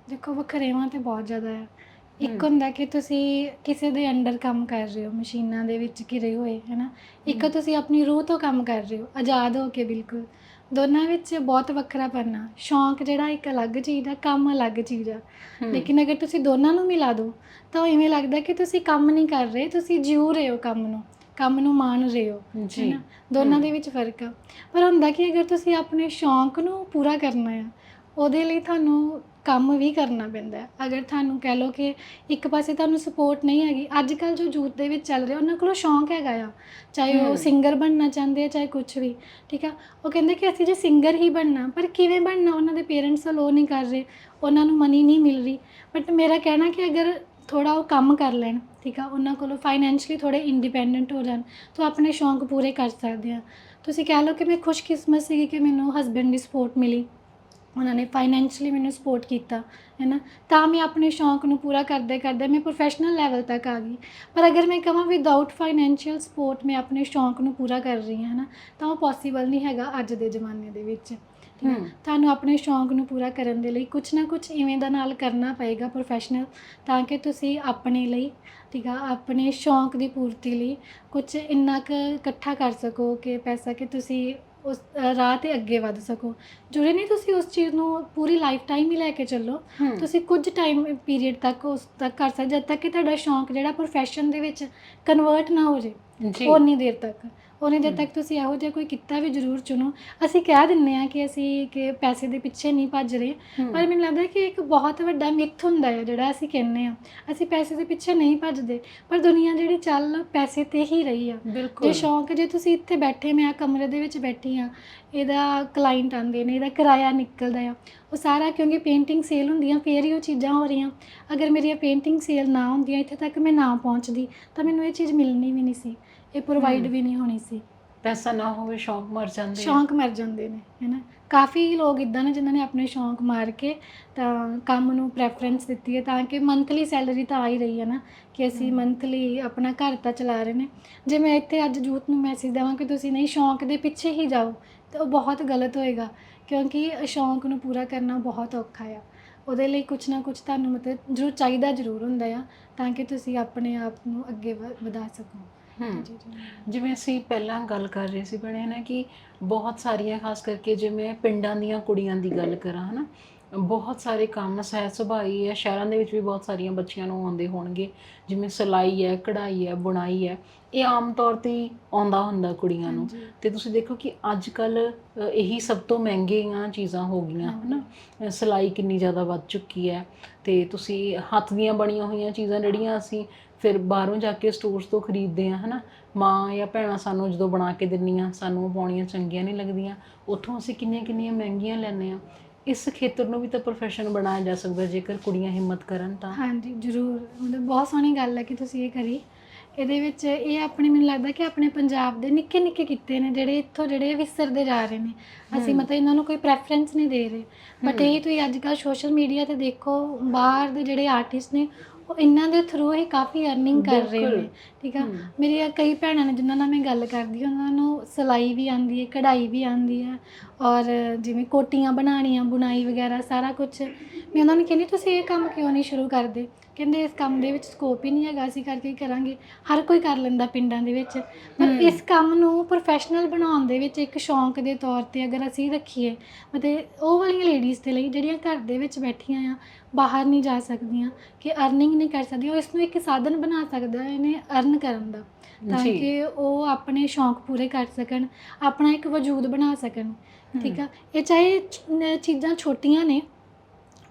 ਦੇਖੋ, ਵਖਰੇਵਾਂ ਤਾਂ ਬਹੁਤ ਜ਼ਿਆਦਾ ਹੈ। ਇੱਕ ਹੁੰਦਾ ਕਿ ਤੁਸੀਂ ਕਿਸੇ ਦੇ ਅੰਡਰ ਕੰਮ ਕਰ ਰਹੇ ਹੋ, ਮਸ਼ੀਨਾਂ ਦੇ ਵਿੱਚ ਘਿਰੇ ਹੋਏ ਹੈ ਨਾ। ਇੱਕ ਤੁਸੀਂ ਆਪਣੀ ਰੂਹ ਤੋਂ ਕੰਮ ਕਰ ਰਹੇ ਹੋ, ਆਜ਼ਾਦ ਹੋ ਕੇ ਬਿਲਕੁਲ। ਦੋਨਾਂ ਵਿੱਚ ਬਹੁਤ ਵੱਖਰਾਪਨ ਆ। ਸ਼ੌਂਕ ਜਿਹੜਾ ਇੱਕ ਅਲੱਗ ਚੀਜ਼ ਆ, ਕੰਮ ਅਲੱਗ ਚੀਜ਼ ਆ। ਲੇਕਿਨ ਅਗਰ ਤੁਸੀਂ ਦੋਨਾਂ ਨੂੰ ਮਿਲਾ ਦਿਓ ਤਾਂ ਉਹ ਇਵੇਂ ਲੱਗਦਾ ਕਿ ਤੁਸੀਂ ਕੰਮ ਨਹੀਂ ਕਰ ਰਹੇ, ਤੁਸੀਂ ਜਿਉ ਰਹੇ ਹੋ ਕੰਮ ਨੂੰ। ਕੰਮ ਨੂੰ ਮਾਣ ਰਹੇ ਹੋ, ਹੈ ਜੀ। ਨਾ। ਦੋਨਾਂ ਦੇ ਵਿੱਚ ਫਰਕ ਆ। ਪਰ ਹੁੰਦਾ ਕਿ ਅਗਰ ਤੁਸੀਂ ਆਪਣੇ ਸ਼ੌਂਕ ਨੂੰ ਪੂਰਾ ਕਰਨਾ ਆ, ਉਹਦੇ ਲਈ ਤੁਹਾਨੂੰ ਕੰਮ ਵੀ ਕਰਨਾ ਪੈਂਦਾ ਹੈ। ਅਗਰ ਤੁਹਾਨੂੰ ਕਹਿ ਲਓ ਕਿ ਇੱਕ ਪਾਸੇ ਤੁਹਾਨੂੰ ਸਪੋਰਟ ਨਹੀਂ ਹੈਗੀ, ਅੱਜ ਕੱਲ੍ਹ ਜੋ ਯੂਥ ਦੇ ਵਿੱਚ ਚੱਲ ਰਿਹਾ, ਉਹਨਾਂ ਕੋਲੋਂ ਸ਼ੌਂਕ ਹੈਗਾ ਆ, ਚਾਹੇ ਉਹ ਸਿੰਗਰ ਬਣਨਾ ਚਾਹੁੰਦੇ ਆ, ਚਾਹੇ ਕੁਛ ਵੀ, ਠੀਕ ਆ। ਉਹ ਕਹਿੰਦੇ ਕਿ ਅਸੀਂ ਜੇ ਸਿੰਗਰ ਹੀ ਬਣਨਾ, ਪਰ ਕਿਵੇਂ ਬਣਨਾ, ਉਹਨਾਂ ਦੇ ਪੇਰੈਂਟਸ ਅਲਾਓ ਨਹੀਂ ਕਰ ਰਹੇ, ਉਹਨਾਂ ਨੂੰ ਮਨੀ ਨਹੀਂ ਮਿਲ ਰਹੀ। ਬਟ ਮੇਰਾ ਕਹਿਣਾ ਕਿ ਅਗਰ ਥੋੜ੍ਹਾ ਉਹ ਕੰਮ ਕਰ ਲੈਣ, ਠੀਕ ਆ, ਉਹਨਾਂ ਕੋਲੋਂ ਫਾਈਨੈਂਸ਼ਲੀ ਥੋੜ੍ਹੇ ਇੰਡੀਪੈਂਡੈਂਟ ਹੋ ਜਾਣ, ਤਾਂ ਆਪਣੇ ਸ਼ੌਂਕ ਪੂਰੇ ਕਰ ਸਕਦੇ ਆ। ਤੁਸੀਂ ਕਹਿ ਲਓ ਕਿ ਮੈਂ ਖੁਸ਼ਕਿਸਮਤ ਸੀਗੀ ਕਿ ਮੈਨੂੰ ਹਸਬੈਂਡ ਦੀ ਸਪੋਰਟ ਮਿਲੀ, ਉਹਨਾਂ ਨੇ ਫਾਈਨੈਂਸ਼ਲੀ ਮੈਨੂੰ ਸਪੋਰਟ ਕੀਤਾ, ਹੈ ਨਾ, ਤਾਂ ਮੈਂ ਆਪਣੇ ਸ਼ੌਂਕ ਨੂੰ ਪੂਰਾ ਕਰਦੇ ਕਰਦੇ ਮੈਂ ਪ੍ਰੋਫੈਸ਼ਨਲ ਲੈਵਲ ਤੱਕ ਆ ਗਈ। ਪਰ ਅਗਰ ਮੈਂ ਕਹਾਂ ਵਿਦਆਊਟ ਫਾਈਨੈਂਸ਼ੀਅਲ ਸਪੋਰਟ ਮੈਂ ਆਪਣੇ ਸ਼ੌਂਕ ਨੂੰ ਪੂਰਾ ਕਰ ਰਹੀ ਹਾਂ, ਹੈ ਨਾ, ਤਾਂ ਉਹ ਪੋਸੀਬਲ ਨਹੀਂ ਹੈਗਾ ਅੱਜ ਦੇ ਜ਼ਮਾਨੇ ਦੇ ਵਿੱਚ, ਠੀਕ ਹੈ। ਤੁਹਾਨੂੰ ਆਪਣੇ ਸ਼ੌਂਕ ਨੂੰ ਪੂਰਾ ਕਰਨ ਦੇ ਲਈ ਕੁਛ ਨਾ ਕੁਛ ਇਵੇਂ ਦਾ ਨਾਲ ਕਰਨਾ ਪਏਗਾ ਪ੍ਰੋਫੈਸ਼ਨਲ, ਤਾਂ ਕਿ ਤੁਸੀਂ ਆਪਣੇ ਲਈ, ਠੀਕ ਆ, ਆਪਣੇ ਸ਼ੌਂਕ ਦੀ ਪੂਰਤੀ ਲਈ ਕੁਛ ਇੰਨਾ ਕੁ ਇਕੱਠਾ ਕਰ ਸਕੋ ਕਿ ਪੈਸਾ, ਕਿ ਤੁਸੀਂ ਉਸ ਰਾਹ 'ਤੇ ਅੱਗੇ ਵੱਧ ਸਕੋ। ਜ਼ਰੂਰੀ ਨਹੀਂ ਤੁਸੀਂ ਉਸ ਚੀਜ਼ ਨੂੰ ਪੂਰੀ ਲਾਈਫ ਟਾਈਮ ਹੀ ਲੈ ਕੇ ਚੱਲੋ, ਤੁਸੀਂ ਕੁਝ ਟਾਈਮ ਪੀਰੀਅਡ ਤੱਕ ਉਸ ਤੱਕ ਕਰ ਸਕਦੇ, ਜਦ ਤੱਕ ਕਿ ਤੁਹਾਡਾ ਸ਼ੌਂਕ ਜਿਹੜਾ ਪ੍ਰੋਫੈਸ਼ਨ ਦੇ ਵਿੱਚ ਕਨਵਰਟ ਨਾ ਹੋ ਜੇ, ਉਨੀ ਦੇਰ ਤੱਕ ਤੁਸੀਂ ਇਹੋ ਜਿਹਾ ਕੋਈ ਕਿੱਤਾ ਵੀ ਜ਼ਰੂਰ ਚੁਣੋ। ਅਸੀਂ ਕਹਿ ਦਿੰਦੇ ਹਾਂ ਕਿ ਅਸੀਂ ਕਿ ਪੈਸੇ ਦੇ ਪਿੱਛੇ ਨਹੀਂ ਭੱਜ ਰਹੇ, ਪਰ ਮੈਨੂੰ ਲੱਗਦਾ ਕਿ ਇੱਕ ਬਹੁਤ ਵੱਡਾ ਮਿੱਥ ਹੁੰਦਾ ਹੈ ਜਿਹੜਾ ਅਸੀਂ ਕਹਿੰਦੇ ਹਾਂ, ਅਸੀਂ ਪੈਸੇ ਦੇ ਪਿੱਛੇ ਨਹੀਂ ਭੱਜਦੇ, ਪਰ ਦੁਨੀਆ ਜਿਹੜੀ ਚੱਲ ਪੈਸੇ 'ਤੇ ਹੀ ਰਹੀ ਆ। ਜੇ ਸ਼ੌਂਕ, ਜੇ ਤੁਸੀਂ ਇੱਥੇ ਬੈਠੇ, ਮੈਂ ਕਮਰੇ ਦੇ ਵਿੱਚ ਬੈਠੀ ਹਾਂ, ਇਹਦਾ ਕਲਾਇੰਟ ਆਉਂਦੇ ਨੇ, ਇਹਦਾ ਕਿਰਾਇਆ ਨਿਕਲਦਾ ਆ, ਉਹ ਸਾਰਾ ਕਿਉਂਕਿ ਪੇਂਟਿੰਗ ਸੇਲ ਹੁੰਦੀਆਂ ਫਿਰ ਹੀ ਉਹ ਚੀਜ਼ਾਂ ਹੋ ਰਹੀਆਂ। ਅਗਰ ਮੇਰੀਆਂ ਪੇਂਟਿੰਗ ਸੇਲ ਨਾ ਹੁੰਦੀਆਂ, ਇੱਥੇ ਤੱਕ ਮੈਂ ਨਾ ਪਹੁੰਚਦੀ, ਤਾਂ ਮੈਨੂੰ ਇਹ ਚੀਜ਼ ਮਿਲਣੀ ਵੀ ਨਹੀਂ ਸੀ, ਇਹ ਪ੍ਰੋਵਾਈਡ ਵੀ ਨਹੀਂ ਹੋਣੀ ਸੀ। ਪੈਸਾ ਨਾ ਹੋਵੇ, ਸ਼ੌਂਕ ਮਰ ਜਾਂਦੇ, ਸ਼ੌਂਕ ਮਰ ਜਾਂਦੇ ਨੇ, ਹੈ ਨਾ। ਕਾਫੀ ਲੋਕ ਇੱਦਾਂ ਨੇ ਜਿਨ੍ਹਾਂ ਨੇ ਆਪਣੇ ਸ਼ੌਂਕ ਮਾਰ ਕੇ ਤਾਂ ਕੰਮ ਨੂੰ ਪ੍ਰੈਫਰੈਂਸ ਦਿੱਤੀ ਹੈ, ਤਾਂ ਕਿ ਮੰਥਲੀ ਸੈਲਰੀ ਤਾਂ ਆ ਹੀ ਰਹੀ ਹੈ ਨਾ, ਕਿ ਅਸੀਂ ਮੰਥਲੀ ਆਪਣਾ ਘਰ ਤਾਂ ਚਲਾ ਰਹੇ ਨੇ। ਜੇ ਮੈਂ ਇੱਥੇ ਅੱਜ ਯੂਥ ਨੂੰ ਮੈਸੇਜ ਦੇਵਾਂ ਕਿ ਤੁਸੀਂ ਨਹੀਂ ਸ਼ੌਂਕ ਦੇ ਪਿੱਛੇ ਹੀ ਜਾਓ, ਤਾਂ ਉਹ ਬਹੁਤ ਗਲਤ ਹੋਏਗਾ, ਕਿਉਂਕਿ ਸ਼ੌਂਕ ਨੂੰ ਪੂਰਾ ਕਰਨਾ ਬਹੁਤ ਔਖਾ ਆ। ਉਹਦੇ ਲਈ ਕੁਛ ਨਾ ਕੁਛ ਤੁਹਾਨੂੰ ਮਤਲਬ ਜ਼ਰੂਰ ਹੁੰਦਾ ਆ, ਤਾਂ ਕਿ ਤੁਸੀਂ ਆਪਣੇ ਆਪ ਨੂੰ ਅੱਗੇ ਵਧਾ ਸਕੋ। ਜਿਵੇਂ ਅਸੀਂ ਪਹਿਲਾਂ ਗੱਲ ਕਰ ਰਹੇ ਸੀ ਬਣੇ ਨਾ, ਕਿ ਬਹੁਤ ਸਾਰੀਆਂ, ਖਾਸ ਕਰਕੇ ਜਿਵੇਂ ਪਿੰਡਾਂ ਦੀਆਂ ਕੁੜੀਆਂ ਦੀ ਗੱਲ ਕਰਾਂ, ਹੈ ਨਾ, ਬਹੁਤ ਸਾਰੇ ਕੰਮ ਸਹਿਜ ਸੁਭਾਈ ਹੈ। ਸ਼ਹਿਰਾਂ ਦੇ ਵਿੱਚ ਵੀ ਬਹੁਤ ਸਾਰੀਆਂ ਬੱਚੀਆਂ ਨੂੰ ਆਉਂਦੇ ਹੋਣਗੇ, ਜਿਵੇਂ ਸਿਲਾਈ ਹੈ, ਕਢਾਈ ਹੈ, ਬੁਣਾਈ ਹੈ, ਇਹ ਆਮ ਤੌਰ 'ਤੇ ਹੀ ਆਉਂਦਾ ਹੁੰਦਾ ਕੁੜੀਆਂ ਨੂੰ। ਅਤੇ ਤੁਸੀਂ ਦੇਖੋ ਕਿ ਅੱਜ ਕੱਲ੍ਹ ਇਹੀ ਸਭ ਤੋਂ ਮਹਿੰਗੀਆਂ ਚੀਜ਼ਾਂ ਹੋ ਗਈਆਂ, ਹੈ ਨਾ। ਸਿਲਾਈ ਕਿੰਨੀ ਜ਼ਿਆਦਾ ਵੱਧ ਚੁੱਕੀ ਹੈ, ਅਤੇ ਤੁਸੀਂ ਹੱਥ ਦੀਆਂ ਬਣੀਆਂ ਹੋਈਆਂ ਚੀਜ਼ਾਂ ਜਿਹੜੀਆਂ ਅਸੀਂ ਫਿਰ ਬਾਹਰੋਂ ਜਾ ਕੇ ਸਟੋਰਸ ਤੋਂ ਖਰੀਦਦੇ ਹਾਂ, ਹੈ ਨਾ, ਮਾਂ ਜਾਂ ਭੈਣਾਂ ਸਾਨੂੰ ਜਦੋਂ ਬਣਾ ਕੇ ਦਿੰਦੀਆਂ, ਸਾਨੂੰ ਉਹ ਪਾਉਣੀਆਂ ਚੰਗੀਆਂ ਨਹੀਂ ਲੱਗਦੀਆਂ, ਉੱਥੋਂ ਅਸੀਂ ਕਿੰਨੀਆਂ ਮਹਿੰਗੀਆਂ ਲੈਂਦੇ ਹਾਂ। ਇਸ ਖੇਤਰ ਨੂੰ ਵੀ ਤਾਂ ਪ੍ਰੋਫੈਸ਼ਨ ਬਣਾਇਆ ਜਾ ਸਕਦਾ ਜੇਕਰ ਕੁੜੀਆਂ ਹਿੰਮਤ ਕਰਨ ਤਾਂ। ਹਾਂਜੀ, ਜ਼ਰੂਰ, ਮਤਲਬ ਬਹੁਤ ਸੋਹਣੀ ਗੱਲ ਹੈ ਕਿ ਤੁਸੀਂ ਇਹ ਕਰੀ। ਇਹਦੇ ਵਿੱਚ ਇਹ ਆਪਣੇ, ਮੈਨੂੰ ਲੱਗਦਾ ਕਿ ਆਪਣੇ ਪੰਜਾਬ ਦੇ ਨਿੱਕੇ ਨਿੱਕੇ ਕਿੱਤੇ ਨੇ ਜਿਹੜੇ ਇੱਥੋਂ ਜਿਹੜੇ ਵਿਸਰਦੇ ਜਾ ਰਹੇ ਨੇ। ਅਸੀਂ ਮਤਲਬ ਇਹਨਾਂ ਨੂੰ ਕੋਈ ਪ੍ਰੈਫਰੈਂਸ ਨਹੀਂ ਦੇ ਰਹੇ, ਬਟ ਇਹੀ ਤੁਸੀਂ ਅੱਜ ਕੱਲ੍ਹ ਸੋਸ਼ਲ ਮੀਡੀਆ 'ਤੇ ਦੇਖੋ, ਬਾਹਰ ਦੇ ਜਿਹੜੇ ਆਰਟਿਸਟ ਨੇ ਉਹ ਇਹਨਾਂ ਦੇ ਥਰੂ ਹੀ ਕਾਫੀ ਅਰਨਿੰਗ ਕਰ ਰਹੇ ਨੇ, ਠੀਕ ਆ। ਮੇਰੀਆਂ ਕਈ ਭੈਣਾਂ ਨੇ ਜਿਨ੍ਹਾਂ ਨਾਲ ਮੈਂ ਗੱਲ ਕਰਦੀ, ਉਹਨਾਂ ਨੂੰ ਸਿਲਾਈ ਵੀ ਆਉਂਦੀ ਹੈ, ਕਢਾਈ ਵੀ ਆਉਂਦੀ ਹੈ, ਔਰ ਜਿਵੇਂ ਕੋਟੀਆਂ ਬਣਾਉਣੀਆਂ, ਬੁਣਾਈ ਵਗੈਰਾ ਸਾਰਾ ਕੁਛ। ਮੈਂ ਉਹਨਾਂ ਨੂੰ ਕਹਿੰਦੀ ਤੁਸੀਂ ਇਹ ਕੰਮ ਕਿਉਂ ਨਹੀਂ ਸ਼ੁਰੂ ਕਰਦੇ? ਕਹਿੰਦੇ ਇਸ ਕੰਮ ਦੇ ਵਿੱਚ ਸਕੋਪ ਹੀ ਨਹੀਂ ਹੈਗਾ, ਅਸੀਂ ਕਰਕੇ ਕਰਾਂਗੇ, ਹਰ ਕੋਈ ਕਰ ਲੈਂਦਾ ਪਿੰਡਾਂ ਦੇ ਵਿੱਚ। ਪਰ ਇਸ ਕੰਮ ਨੂੰ ਪ੍ਰੋਫੈਸ਼ਨਲ ਬਣਾਉਣ ਦੇ ਵਿੱਚ ਇੱਕ ਸ਼ੌਂਕ ਦੇ ਤੌਰ 'ਤੇ ਅਗਰ ਅਸੀਂ ਰੱਖੀਏ, ਮਤਲਬ ਉਹ ਵਾਲੀਆਂ ਲੇਡੀਜ਼ ਦੇ ਲਈ ਜਿਹੜੀਆਂ ਘਰ ਦੇ ਵਿੱਚ ਬੈਠੀਆਂ ਆ, ਬਾਹਰ ਨਹੀਂ ਜਾ ਸਕਦੀਆਂ, ਕਿ ਅਰਨਿੰਗ ਨਹੀਂ ਕਰ ਸਕਦੀਆਂ, ਉਹ ਇਸ ਨੂੰ ਇੱਕ ਸਾਧਨ ਬਣਾ ਸਕਦਾ ਇਹਨੇ ਅਰਨ ਕਰਨ ਦਾ, ਤਾਂ ਕਿ ਉਹ ਆਪਣੇ ਸ਼ੌਂਕ ਪੂਰੇ ਕਰ ਸਕਣ, ਆਪਣਾ ਇੱਕ ਵਜੂਦ ਬਣਾ ਸਕਣ, ਠੀਕ ਆ। ਇਹ ਚਾਹੇ ਚੀਜ਼ਾਂ ਛੋਟੀਆਂ ਨੇ,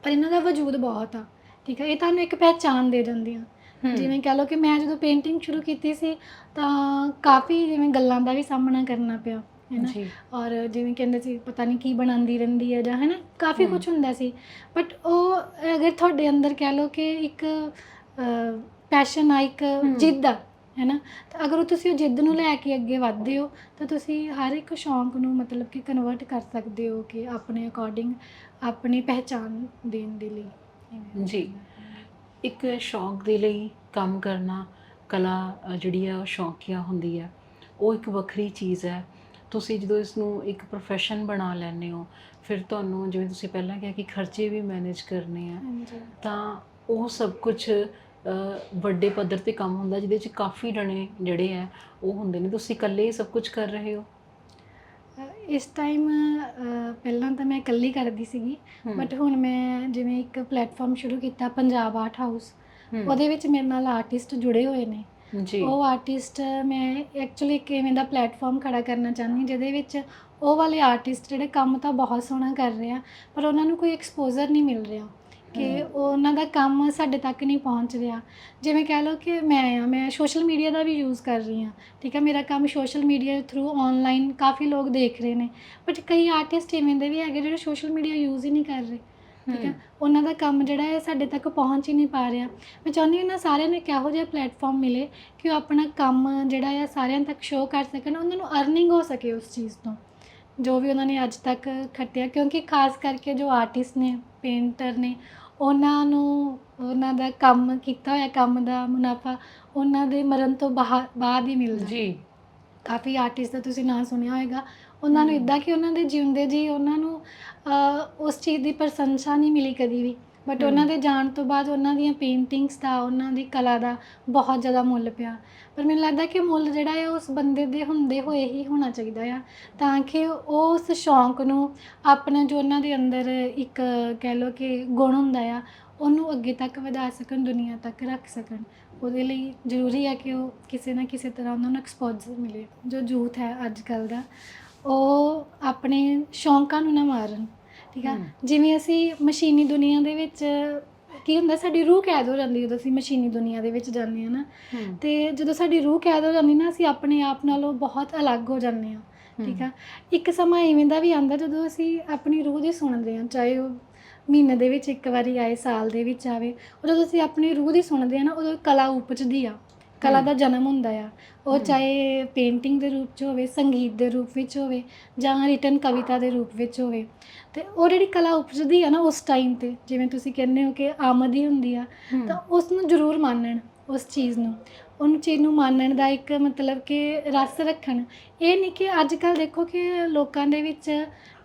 ਪਰ ਇਹਨਾਂ ਦਾ ਵਜੂਦ ਬਹੁਤ ਆ, ਠੀਕ ਆ। ਇਹ ਤੁਹਾਨੂੰ ਇੱਕ ਪਹਿਚਾਣ ਦੇ ਜਾਂਦੀਆਂ। ਜਿਵੇਂ ਕਹਿ ਲਓ ਕਿ ਮੈਂ ਜਦੋਂ ਪੇਂਟਿੰਗ ਸ਼ੁਰੂ ਕੀਤੀ ਸੀ, ਤਾਂ ਕਾਫੀ ਜਿਵੇਂ ਗੱਲਾਂ ਦਾ ਵੀ ਸਾਹਮਣਾ ਕਰਨਾ ਪਿਆ, ਹੈ ਨਾ, ਔਰ ਜਿਵੇਂ ਕਹਿੰਦੇ ਸੀ ਪਤਾ ਨਹੀਂ ਕੀ ਬਣਾਉਂਦੀ ਰਹਿੰਦੀ ਹੈ, ਜਾਂ ਹੈ ਨਾ, ਕਾਫੀ ਕੁਛ ਹੁੰਦਾ ਸੀ। ਬਟ ਉਹ ਅਗਰ ਤੁਹਾਡੇ ਅੰਦਰ ਕਹਿ ਲਓ ਕਿ ਇੱਕ ਪੈਸ਼ਨ ਆ, ਇੱਕ ਜਿੱਦ ਆ, ਹੈ ਨਾ, ਤਾਂ ਅਗਰ ਤੁਸੀਂ ਉਹ ਜਿੱਦ ਨੂੰ ਲੈ ਕੇ ਅੱਗੇ ਵੱਧਦੇ ਹੋ, ਤਾਂ ਤੁਸੀਂ ਹਰ ਇੱਕ ਸ਼ੌਂਕ ਨੂੰ ਮਤਲਬ ਕਿ ਕਨਵਰਟ ਕਰ ਸਕਦੇ ਹੋ, ਕਿ ਆਪਣੇ ਅਕੋਰਡਿੰਗ ਆਪਣੀ ਪਹਿਚਾਣ ਦੇਣ ਦੇ ਲਈ। ਜੀ, ਇੱਕ ਸ਼ੌਂਕ ਦੇ ਲਈ ਕੰਮ ਕਰਨਾ, ਕਲਾ ਜਿਹੜੀ ਆ ਉਹ ਸ਼ੌਂਕੀਆ ਹੁੰਦੀ ਹੈ, ਉਹ ਇੱਕ ਵੱਖਰੀ ਚੀਜ਼ ਹੈ। ਤੁਸੀਂ ਜਦੋਂ ਇਸ ਨੂੰ ਇੱਕ ਪ੍ਰੋਫੈਸ਼ਨ ਬਣਾ ਲੈਂਦੇ ਹੋ, ਫਿਰ ਤੁਹਾਨੂੰ, ਜਿਵੇਂ ਤੁਸੀਂ ਪਹਿਲਾਂ ਕਿਹਾ ਕਿ ਖਰਚੇ ਵੀ ਮੈਨੇਜ ਕਰਨੇ ਆ, ਤਾਂ ਉਹ ਸਭ ਕੁਛ ਵੱਡੇ ਪੱਧਰ 'ਤੇ ਕੰਮ ਹੁੰਦਾ, ਜਿਹਦੇ 'ਚ ਕਾਫੀ ਜਣੇ ਜਿਹੜੇ ਆ ਉਹ ਹੁੰਦੇ ਨੇ। ਤੁਸੀਂ ਇਕੱਲੇ ਹੀ ਸਭ ਕੁਝ ਕਰ ਰਹੇ ਹੋ? ਇਸ ਟਾਈਮ ਪਹਿਲਾਂ ਤਾਂ ਮੈਂ ਇਕੱਲੀ ਕਰਦੀ ਸੀਗੀ, ਬਟ ਹੁਣ ਮੈਂ ਜਿਵੇਂ ਇੱਕ ਪਲੇਟਫਾਰਮ ਸ਼ੁਰੂ ਕੀਤਾ, ਪੰਜਾਬ ਆਰਟ ਹਾਊਸ, ਉਹਦੇ ਵਿੱਚ ਮੇਰੇ ਨਾਲ ਆਰਟਿਸਟ ਜੁੜੇ ਹੋਏ ਨੇ, ਜੀ ਉਹ ਆਰਟਿਸਟ ਮੈਂ ਐਕਚੁਅਲੀ ਇੱਕ ਇਵੇਂ ਦਾ ਪਲੇਟਫਾਰਮ ਖੜਾ ਕਰਨਾ ਚਾਹੁੰਦੀ ਜਿਹਦੇ ਵਿੱਚ ਉਹ ਵਾਲੇ ਆਰਟਿਸਟ ਜਿਹੜੇ ਕੰਮ ਤਾਂ ਬਹੁਤ ਸੋਹਣਾ ਕਰ ਰਹੇ ਆ ਪਰ ਉਹਨਾਂ ਨੂੰ ਕੋਈ ਐਕਸਪੋਜ਼ਰ ਨਹੀਂ ਮਿਲ ਰਿਹਾ ਕਿ ਉਹਨਾਂ ਦਾ ਕੰਮ ਸਾਡੇ ਤੱਕ ਨਹੀਂ ਪਹੁੰਚ ਰਿਹਾ। ਜਿਵੇਂ ਕਹਿ ਲਓ ਕਿ ਮੈਂ ਸੋਸ਼ਲ ਮੀਡੀਆ ਦਾ ਵੀ ਯੂਜ਼ ਕਰ ਰਹੀ ਹਾਂ, ਠੀਕ ਹੈ, ਮੇਰਾ ਕੰਮ ਸੋਸ਼ਲ ਮੀਡੀਆ ਥਰੂ ਔਨਲਾਈਨ ਕਾਫੀ ਲੋਕ ਦੇਖ ਰਹੇ ਨੇ, ਬਟ ਕਈ ਆਰਟਿਸਟ ਇਵੇਂ ਦੇ ਵੀ ਹੈਗੇ ਜਿਹੜੇ ਸੋਸ਼ਲ ਮੀਡੀਆ ਯੂਜ਼ ਹੀ ਨਹੀਂ ਕਰ ਰਹੇ, ਠੀਕ ਹੈ, ਉਹਨਾਂ ਦਾ ਕੰਮ ਜਿਹੜਾ ਹੈ ਸਾਡੇ ਤੱਕ ਪਹੁੰਚ ਹੀ ਨਹੀਂ ਪਾ ਰਿਹਾ। ਮੈਂ ਚਾਹੁੰਦੀ ਉਹਨਾਂ ਸਾਰਿਆਂ ਨੂੰ ਇੱਕ ਇਹੋ ਜਿਹਾ ਪਲੇਟਫਾਰਮ ਮਿਲੇ ਕਿ ਉਹ ਆਪਣਾ ਕੰਮ ਜਿਹੜਾ ਹੈ ਸਾਰਿਆਂ ਤੱਕ ਸ਼ੋਅ ਕਰ ਸਕਣ, ਉਹਨਾਂ ਨੂੰ ਅਰਨਿੰਗ ਹੋ ਸਕੇ ਉਸ ਚੀਜ਼ ਤੋਂ ਜੋ ਵੀ ਉਹਨਾਂ ਨੇ ਅੱਜ ਤੱਕ ਖੱਟਿਆ, ਕਿਉਂਕਿ ਖਾਸ ਕਰਕੇ ਜੋ ਆਰਟਿਸਟ ਨੇ, ਪੇਂਟਰ ਨੇ, ਉਹਨਾਂ ਨੂੰ ਉਹਨਾਂ ਦਾ ਕੰਮ ਕੀਤਾ ਹੋਇਆ ਕੰਮ ਦਾ ਮੁਨਾਫਾ ਉਹਨਾਂ ਦੇ ਮਰਨ ਤੋਂ ਬਾਅਦ ਹੀ ਮਿਲਦਾ। ਜੀ ਕਾਫੀ ਆਰਟਿਸਟ ਦਾ ਤੁਸੀਂ ਨਾਂ ਸੁਣਿਆ ਹੋਏਗਾ, ਉਹਨਾਂ ਨੂੰ ਇੱਦਾਂ ਕਿ ਉਹਨਾਂ ਦੇ ਜਿਉਂਦੇ ਜੀ ਉਹਨਾਂ ਨੂੰ ਉਸ ਚੀਜ਼ ਦੀ ਪ੍ਰਸ਼ੰਸਾ ਨਹੀਂ ਮਿਲੀ ਕਦੀ ਵੀ, ਬਟ ਉਹਨਾਂ ਦੇ ਜਾਣ ਤੋਂ ਬਾਅਦ ਉਹਨਾਂ ਦੀਆਂ ਪੇਂਟਿੰਗਸ ਦਾ, ਉਹਨਾਂ ਦੀ ਕਲਾ ਦਾ ਬਹੁਤ ਜ਼ਿਆਦਾ ਮੁੱਲ ਪਿਆ। ਪਰ ਮੈਨੂੰ ਲੱਗਦਾ ਕਿ ਮੁੱਲ ਜਿਹੜਾ ਹੈ ਉਸ ਬੰਦੇ ਦੇ ਹੁੰਦੇ ਹੋਏ ਹੀ ਹੋਣਾ ਚਾਹੀਦਾ ਆ, ਤਾਂ ਕਿ ਉਹ ਉਸ ਸ਼ੌਂਕ ਨੂੰ ਆਪਣਾ ਜੋ ਉਹਨਾਂ ਦੇ ਅੰਦਰ ਇੱਕ ਕਹਿ ਲਓ ਕਿ ਗੁਣ ਹੁੰਦਾ ਆ ਉਹਨੂੰ ਅੱਗੇ ਤੱਕ ਵਧਾ ਸਕਣ, ਦੁਨੀਆ ਤੱਕ ਰੱਖ ਸਕਣ। ਉਹਦੇ ਲਈ ਜ਼ਰੂਰੀ ਹੈ ਕਿ ਉਹ ਕਿਸੇ ਨਾ ਕਿਸੇ ਤਰ੍ਹਾਂ ਉਹਨਾਂ ਨੂੰ ਐਕਸਪੋਜ਼ਰ ਮਿਲੇ। ਜੋ ਯੂਥ ਹੈ ਅੱਜ ਕੱਲ੍ਹ ਦਾ, ਉਹ ਆਪਣੇ ਸ਼ੌਂਕਾਂ ਨੂੰ ਨਾ ਮਾਰਨ, ਠੀਕ ਆ। ਜਿਵੇਂ ਅਸੀਂ ਮਸ਼ੀਨੀ ਦੁਨੀਆ ਦੇ ਵਿੱਚ ਕੀ ਹੁੰਦਾ, ਸਾਡੀ ਰੂਹ ਕੈਦ ਹੋ ਜਾਂਦੀ ਜਦੋਂ ਅਸੀਂ ਮਸ਼ੀਨੀ ਦੁਨੀਆ ਦੇ ਵਿੱਚ ਜਾਂਦੇ ਹਾਂ ਨਾ, ਅਤੇ ਜਦੋਂ ਸਾਡੀ ਰੂਹ ਕੈਦ ਹੋ ਜਾਂਦੀ ਨਾ ਅਸੀਂ ਆਪਣੇ ਆਪ ਨਾਲੋਂ ਬਹੁਤ ਅਲੱਗ ਹੋ ਜਾਂਦੇ ਹਾਂ, ਠੀਕ ਆ। ਇੱਕ ਸਮਾਂ ਇਵੇਂ ਦਾ ਵੀ ਆਉਂਦਾ ਜਦੋਂ ਅਸੀਂ ਆਪਣੀ ਰੂਹ ਦੀ ਸੁਣਦੇ ਹਾਂ, ਚਾਹੇ ਉਹ ਮਹੀਨੇ ਦੇ ਵਿੱਚ ਇੱਕ ਵਾਰੀ ਆਏ, ਸਾਲ ਦੇ ਵਿੱਚ ਆਵੇ, ਉਹ ਜਦੋਂ ਅਸੀਂ ਆਪਣੀ ਰੂਹ ਦੀ ਸੁਣਦੇ ਹਾਂ ਨਾ ਉਦੋਂ ਕਲਾ ਉਪਜਦੀ ਆ, ਕਲਾ ਦਾ ਜਨਮ ਹੁੰਦਾ ਆ। ਉਹ ਚਾਹੇ ਪੇਂਟਿੰਗ ਦੇ ਰੂਪ 'ਚ ਹੋਵੇ, ਸੰਗੀਤ ਦੇ ਰੂਪ ਵਿੱਚ ਹੋਵੇ, ਜਾਂ ਰਿਟਨ ਕਵਿਤਾ ਦੇ ਰੂਪ ਵਿੱਚ ਹੋਵੇ, ਅਤੇ ਉਹ ਜਿਹੜੀ ਕਲਾ ਉਪਜਦੀ ਆ ਨਾ ਉਸ ਟਾਈਮ 'ਤੇ, ਜਿਵੇਂ ਤੁਸੀਂ ਕਹਿੰਦੇ ਹੋ ਕਿ ਆਮਦ ਹੀ ਹੁੰਦੀ ਆ, ਤਾਂ ਉਸ ਨੂੰ ਜ਼ਰੂਰ ਮਾਨਣ, ਉਸ ਚੀਜ਼ ਨੂੰ, ਉਹਨੂੰ ਚੀਜ਼ ਨੂੰ ਮਾਨਣ ਦਾ ਇੱਕ ਮਤਲਬ ਕਿ ਰਸ ਰੱਖਣ। ਇਹ ਨਹੀਂ ਕਿ ਅੱਜ ਕੱਲ੍ਹ ਦੇਖੋ ਕਿ ਲੋਕਾਂ ਦੇ ਵਿੱਚ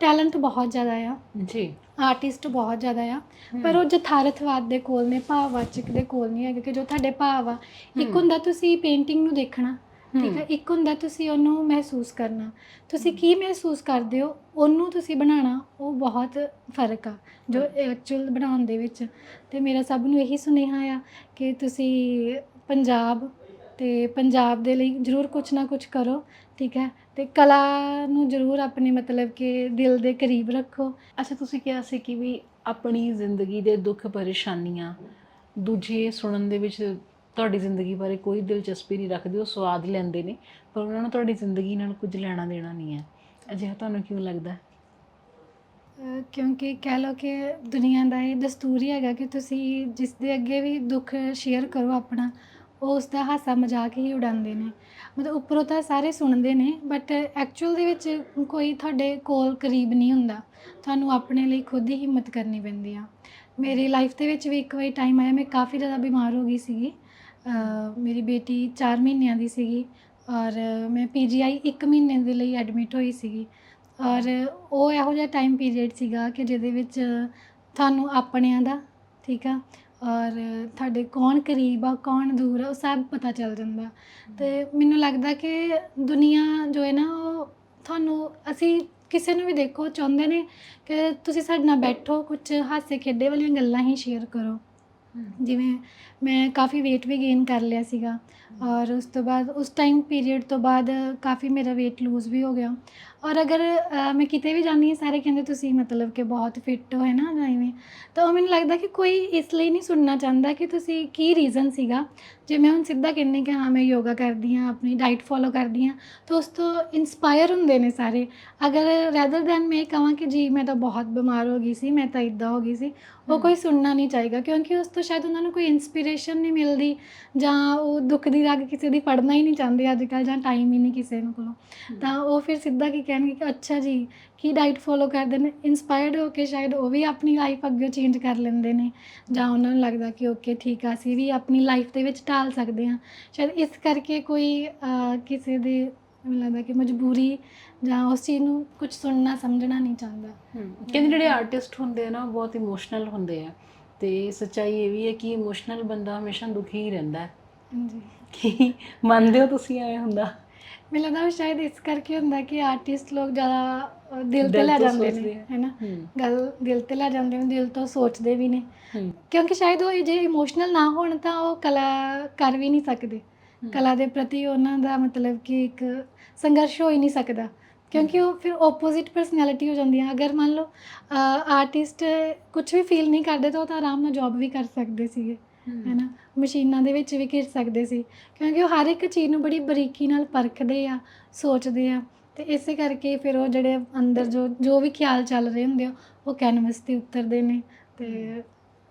ਟੈਲੈਂਟ ਬਹੁਤ ਜ਼ਿਆਦਾ ਆ ਜੀ, ਆਰਟਿਸਟ ਬਹੁਤ ਜ਼ਿਆਦਾ ਆ, ਪਰ ਉਹ ਯਥਾਰਥਵਾਦ ਦੇ ਕੋਲ ਨੇ, ਭਾਵਵਾਚਕ ਦੇ ਕੋਲ ਨਹੀਂ ਹੈਗੇ ਕਿ ਜੋ ਤੁਹਾਡੇ ਭਾਵ ਆ। ਇੱਕ ਹੁੰਦਾ ਤੁਸੀਂ ਪੇਂਟਿੰਗ ਨੂੰ ਦੇਖਣਾ, ਠੀਕ ਹੈ, ਇੱਕ ਹੁੰਦਾ ਤੁਸੀਂ ਉਹਨੂੰ ਮਹਿਸੂਸ ਕਰਨਾ। ਤੁਸੀਂ ਕੀ ਮਹਿਸੂਸ ਕਰਦੇ ਹੋ ਉਹਨੂੰ ਤੁਸੀਂ ਬਣਾਉਣਾ, ਉਹ ਬਹੁਤ ਫਰਕ ਆ ਜੋ ਐਕਚੁਅਲ ਬਣਾਉਣ ਦੇ ਵਿੱਚ। ਅਤੇ ਮੇਰਾ ਸਭ ਨੂੰ ਇਹੀ ਸੁਨੇਹਾ ਆ ਕਿ ਤੁਸੀਂ ਪੰਜਾਬ ਅਤੇ ਪੰਜਾਬ ਦੇ ਲਈ ਜ਼ਰੂਰ ਕੁਛ ਨਾ ਕੁਛ ਕਰੋ, ਠੀਕ ਹੈ, ਅਤੇ ਕਲਾ ਨੂੰ ਜ਼ਰੂਰ ਆਪਣੇ ਮਤਲਬ ਕਿ ਦਿਲ ਦੇ ਕਰੀਬ ਰੱਖੋ। ਅੱਛਾ, ਤੁਸੀਂ ਕਿਹਾ ਸੀ ਕਿ ਵੀ ਆਪਣੀ ਜ਼ਿੰਦਗੀ ਦੇ ਦੁੱਖ ਪਰੇਸ਼ਾਨੀਆਂ ਦੂਜੇ ਸੁਣਨ ਦੇ ਵਿੱਚ ਤੁਹਾਡੀ ਜ਼ਿੰਦਗੀ ਬਾਰੇ ਕੋਈ ਦਿਲਚਸਪੀ ਨਹੀਂ ਰੱਖਦੇ, ਉਹ ਸਵਾਦ ਲੈਂਦੇ ਨੇ, ਪਰ ਉਹਨਾਂ ਨੂੰ ਤੁਹਾਡੀ ਜ਼ਿੰਦਗੀ ਨਾਲ ਕੁਝ ਲੈਣਾ ਦੇਣਾ ਨਹੀਂ ਹੈ। ਅਜਿਹਾ ਤੁਹਾਨੂੰ ਕਿਉਂ ਲੱਗਦਾ? ਕਿਉਂਕਿ ਕਹਿ ਲਓ ਕਿ ਦੁਨੀਆ ਦਾ ਇਹ ਦਸਤੂਰ ਹੀ ਹੈਗਾ ਕਿ ਤੁਸੀਂ ਜਿਸ ਦੇ ਅੱਗੇ ਵੀ ਦੁੱਖ ਸ਼ੇਅਰ ਕਰੋ ਆਪਣਾ, ਉਹ ਉਸ ਦਾ ਹਾਸਾ ਮਜ਼ਾਕ ਹੀ ਉਡਾਉਂਦੇ ਨੇ। ਮਤਲਬ ਉੱਪਰੋਂ ਤਾਂ ਸਾਰੇ ਸੁਣਦੇ ਨੇ, ਬਟ ਐਕਚੁਅਲ ਦੇ ਵਿੱਚ ਕੋਈ ਤੁਹਾਡੇ ਕੋਲ ਕਰੀਬ ਨਹੀਂ ਹੁੰਦਾ। ਤੁਹਾਨੂੰ ਆਪਣੇ ਲਈ ਖੁਦ ਹੀ ਹਿੰਮਤ ਕਰਨੀ ਪੈਂਦੀ ਆ। ਮੇਰੀ ਲਾਈਫ ਦੇ ਵਿੱਚ ਵੀ ਇੱਕ ਵਾਰੀ ਟਾਈਮ ਆਇਆ, ਮੈਂ ਕਾਫੀ ਜ਼ਿਆਦਾ ਬਿਮਾਰ ਹੋ ਗਈ ਸੀਗੀ। ਮੇਰੀ ਬੇਟੀ 4 ਮਹੀਨਿਆਂ ਦੀ ਸੀਗੀ ਔਰ ਮੈਂ PGI 1 ਮਹੀਨੇ ਦੇ ਲਈ ਐਡਮਿਟ ਹੋਈ ਸੀਗੀ। ਔਰ ਉਹ ਇਹੋ ਜਿਹਾ ਟਾਈਮ ਪੀਰੀਅਡ ਸੀਗਾ ਕਿ ਜਿਹਦੇ ਵਿੱਚ ਤੁਹਾਨੂੰ ਆਪਣਿਆਂ ਦਾ, ਠੀਕ ਆ, ਔਰ ਤੁਹਾਡੇ ਕੌਣ ਕਰੀਬ ਆ, ਕੌਣ ਦੂਰ ਆ, ਉਹ ਸਭ ਪਤਾ ਚੱਲ ਜਾਂਦਾ। ਅਤੇ ਮੈਨੂੰ ਲੱਗਦਾ ਕਿ ਦੁਨੀਆ ਜੋ ਹੈ ਨਾ, ਉਹ ਤੁਹਾਨੂੰ, ਅਸੀਂ ਕਿਸੇ ਨੂੰ ਵੀ ਦੇਖੋ ਚਾਹੁੰਦੇ ਨੇ ਕਿ ਤੁਸੀਂ ਸਾਡੇ ਨਾਲ ਬੈਠੋ, ਕੁਛ ਹਾਸੇ ਖੇਡੇ ਵਾਲੀਆਂ ਗੱਲਾਂ ਹੀ ਸ਼ੇਅਰ ਕਰੋ। ਜਿਵੇਂ ਮੈਂ ਕਾਫੀ ਵੇਟ ਵੀ ਗੇਨ ਕਰ ਲਿਆ ਸੀਗਾ ਔਰ ਉਸ ਤੋਂ ਬਾਅਦ ਉਸ ਟਾਈਮ ਪੀਰੀਅਡ ਤੋਂ ਬਾਅਦ ਕਾਫੀ ਮੇਰਾ ਵੇਟ ਲੂਜ਼ ਵੀ ਹੋ ਗਿਆ। ਔਰ ਅਗਰ ਮੈਂ ਕਿਤੇ ਵੀ ਜਾਂਦੀ ਹਾਂ ਸਾਰੇ ਕਹਿੰਦੇ ਤੁਸੀਂ ਮਤਲਬ ਕਿ ਬਹੁਤ ਫਿੱਟ ਹੋ, ਹੈ ਨਾ, ਜਾਂ ਇਵੇਂ। ਤਾਂ ਉਹ ਮੈਨੂੰ ਲੱਗਦਾ ਕਿ ਕੋਈ ਇਸ ਲਈ ਨਹੀਂ ਸੁਣਨਾ ਚਾਹੁੰਦਾ ਕਿ ਤੁਸੀਂ ਕੀ ਰੀਜ਼ਨ ਸੀਗਾ। ਜੇ ਮੈਂ ਹੁਣ ਸਿੱਧਾ ਕਹਿੰਦੀ ਕਿ ਹਾਂ ਮੈਂ ਯੋਗਾ ਕਰਦੀ ਹਾਂ, ਆਪਣੀ ਡਾਈਟ ਫੋਲੋ ਕਰਦੀ ਹਾਂ, ਤਾਂ ਉਸ ਤੋਂ ਇੰਸਪਾਇਰ ਹੁੰਦੇ ਨੇ ਸਾਰੇ। ਅਗਰ ਰੈਦਰ ਦੈਨ ਮੈਂ ਕਹਾਂ ਕਿ ਜੀ ਮੈਂ ਤਾਂ ਬਹੁਤ ਬਿਮਾਰ ਹੋ ਗਈ ਸੀ, ਮੈਂ ਤਾਂ ਇੱਦਾਂ ਹੋ ਗਈ ਸੀ, ਉਹ ਕੋਈ ਸੁਣਨਾ ਨਹੀਂ ਚਾਹੇਗਾ, ਕਿਉਂਕਿ ਉਸ ਤੋਂ ਸ਼ਾਇਦ ਉਹਨਾਂ ਨੂੰ ਕੋਈ ਇੰਸਪੀਰੇਸ਼ਨ ਨਹੀਂ ਮਿਲਦੀ, ਜਾਂ ਉਹ ਦੁੱਖ ਦੀ ਰਗ ਕਿਸੇ ਦੀ ਫੜਨਾ ਹੀ ਨਹੀਂ ਚਾਹੁੰਦੇ ਅੱਜ ਕੱਲ੍ਹ, ਜਾਂ ਟਾਈਮ ਹੀ ਨਹੀਂ ਕਿਸੇ ਨੂੰ ਕੋਲੋਂ। ਤਾਂ ਉਹ ਫਿਰ ਸਿੱਧਾ ਕੀ ਕਹਿਣਗੇ ਕਿ ਅੱਛਾ ਜੀ ਕੀ ਡਾਈਟ ਫੋਲੋ ਕਰਦੇ ਨੇ, ਇੰਸਪਾਇਰਡ ਹੋ ਕੇ ਸ਼ਾਇਦ ਉਹ ਵੀ ਆਪਣੀ ਲਾਈਫ ਅੱਗੇ ਚੇਂਜ ਕਰ ਲੈਂਦੇ ਨੇ, ਜਾਂ ਉਹਨਾਂ ਨੂੰ ਲੱਗਦਾ ਕਿ ਓਕੇ ਠੀਕ ਆ, ਅਸੀਂ ਵੀ ਆਪਣੀ ਲਾਈਫ ਦੇ ਵਿੱਚ ਢਾਲ ਸਕਦੇ ਹਾਂ। ਸ਼ਾਇਦ ਇਸ ਕਰਕੇ ਕੋਈ ਕਿਸੇ ਦੇ ਮੈਨੂੰ ਲੱਗਦਾ ਕਿ ਮਜਬੂਰੀ ਜਾਂ ਉਸ ਚੀਜ਼ ਨੂੰ ਕੁਝ ਸੁਣਨਾ ਸਮਝਣਾ ਨਹੀਂ ਚਾਹੁੰਦਾ। ਕਹਿੰਦੇ ਜਿਹੜੇ ਆਰਟਿਸਟ ਹੁੰਦੇ ਆ ਨਾ, ਉਹ ਬਹੁਤ ਇਮੋਸ਼ਨਲ ਹੁੰਦੇ ਆ, ਅਤੇ ਸੱਚਾਈ ਇਹ ਵੀ ਹੈ ਕਿ ਇਮੋਸ਼ਨਲ ਬੰਦਾ ਹਮੇਸ਼ਾ ਦੁਖੀ ਹੀ ਰਹਿੰਦਾ ਹੈ। ਹਾਂਜੀ, ਕੀ ਮੰਨਦੇ ਹੋ ਤੁਸੀਂ ਐਵੇਂ ਹੁੰਦਾ? ਮੈਨੂੰ ਲੱਗਦਾ ਸ਼ਾਇਦ ਇਸ ਕਰਕੇ ਹੁੰਦਾ ਕਿ ਆਰਟਿਸਟ ਲੋਕ ਜ਼ਿਆਦਾ ਦਿਲ 'ਤੇ ਲੈ ਜਾਂਦੇ ਨੇ, ਹੈ ਨਾ, ਗੱਲ ਦਿਲ 'ਤੇ ਲੈ ਜਾਂਦੇ ਨੇ, ਦਿਲ ਤੋਂ ਸੋਚਦੇ ਵੀ ਨੇ, ਕਿਉਂਕਿ ਸ਼ਾਇਦ ਉਹ ਜੇ ਇਮੋਸ਼ਨਲ ਨਾ ਹੋਣ ਤਾਂ ਉਹ ਕਲਾ ਕਰ ਵੀ ਨਹੀਂ ਸਕਦੇ, ਕਲਾ ਦੇ ਪ੍ਰਤੀ ਉਹਨਾਂ ਦਾ ਮਤਲਬ ਕਿ ਇੱਕ ਸੰਘਰਸ਼ ਹੋ ਹੀ ਨਹੀਂ ਸਕਦਾ, ਕਿਉਂਕਿ ਉਹ ਫਿਰ ਓਪੋਜ਼ਿਟ ਪਰਸਨੈਲਿਟੀ ਹੋ ਜਾਂਦੀ ਹੈ। ਅਗਰ ਮੰਨ ਲਓ ਆਰਟਿਸਟ ਕੁਝ ਵੀ ਫੀਲ ਨਹੀਂ ਕਰਦੇ ਤਾਂ ਉਹ ਤਾਂ ਆਰਾਮ ਨਾਲ ਜੋਬ ਵੀ ਕਰ ਸਕਦੇ ਸੀਗੇ, ਹੈ ਨਾ, ਮਸ਼ੀਨਾਂ ਦੇ ਵਿੱਚ ਵੀ ਘਿਰ ਸਕਦੇ ਸੀ, ਕਿਉਂਕਿ ਉਹ ਹਰ ਇੱਕ ਚੀਜ਼ ਨੂੰ ਬੜੀ ਬਰੀਕੀ ਨਾਲ ਪਰਖਦੇ ਆ, ਸੋਚਦੇ ਆ, ਅਤੇ ਇਸੇ ਕਰਕੇ ਫਿਰ ਉਹ ਜਿਹੜੇ ਅੰਦਰ ਜੋ ਵੀ ਖਿਆਲ ਚੱਲ ਰਹੇ ਹੁੰਦੇ ਆ ਉਹ ਕੈਨਵਸ 'ਤੇ ਉਤਰਦੇ ਨੇ, ਅਤੇ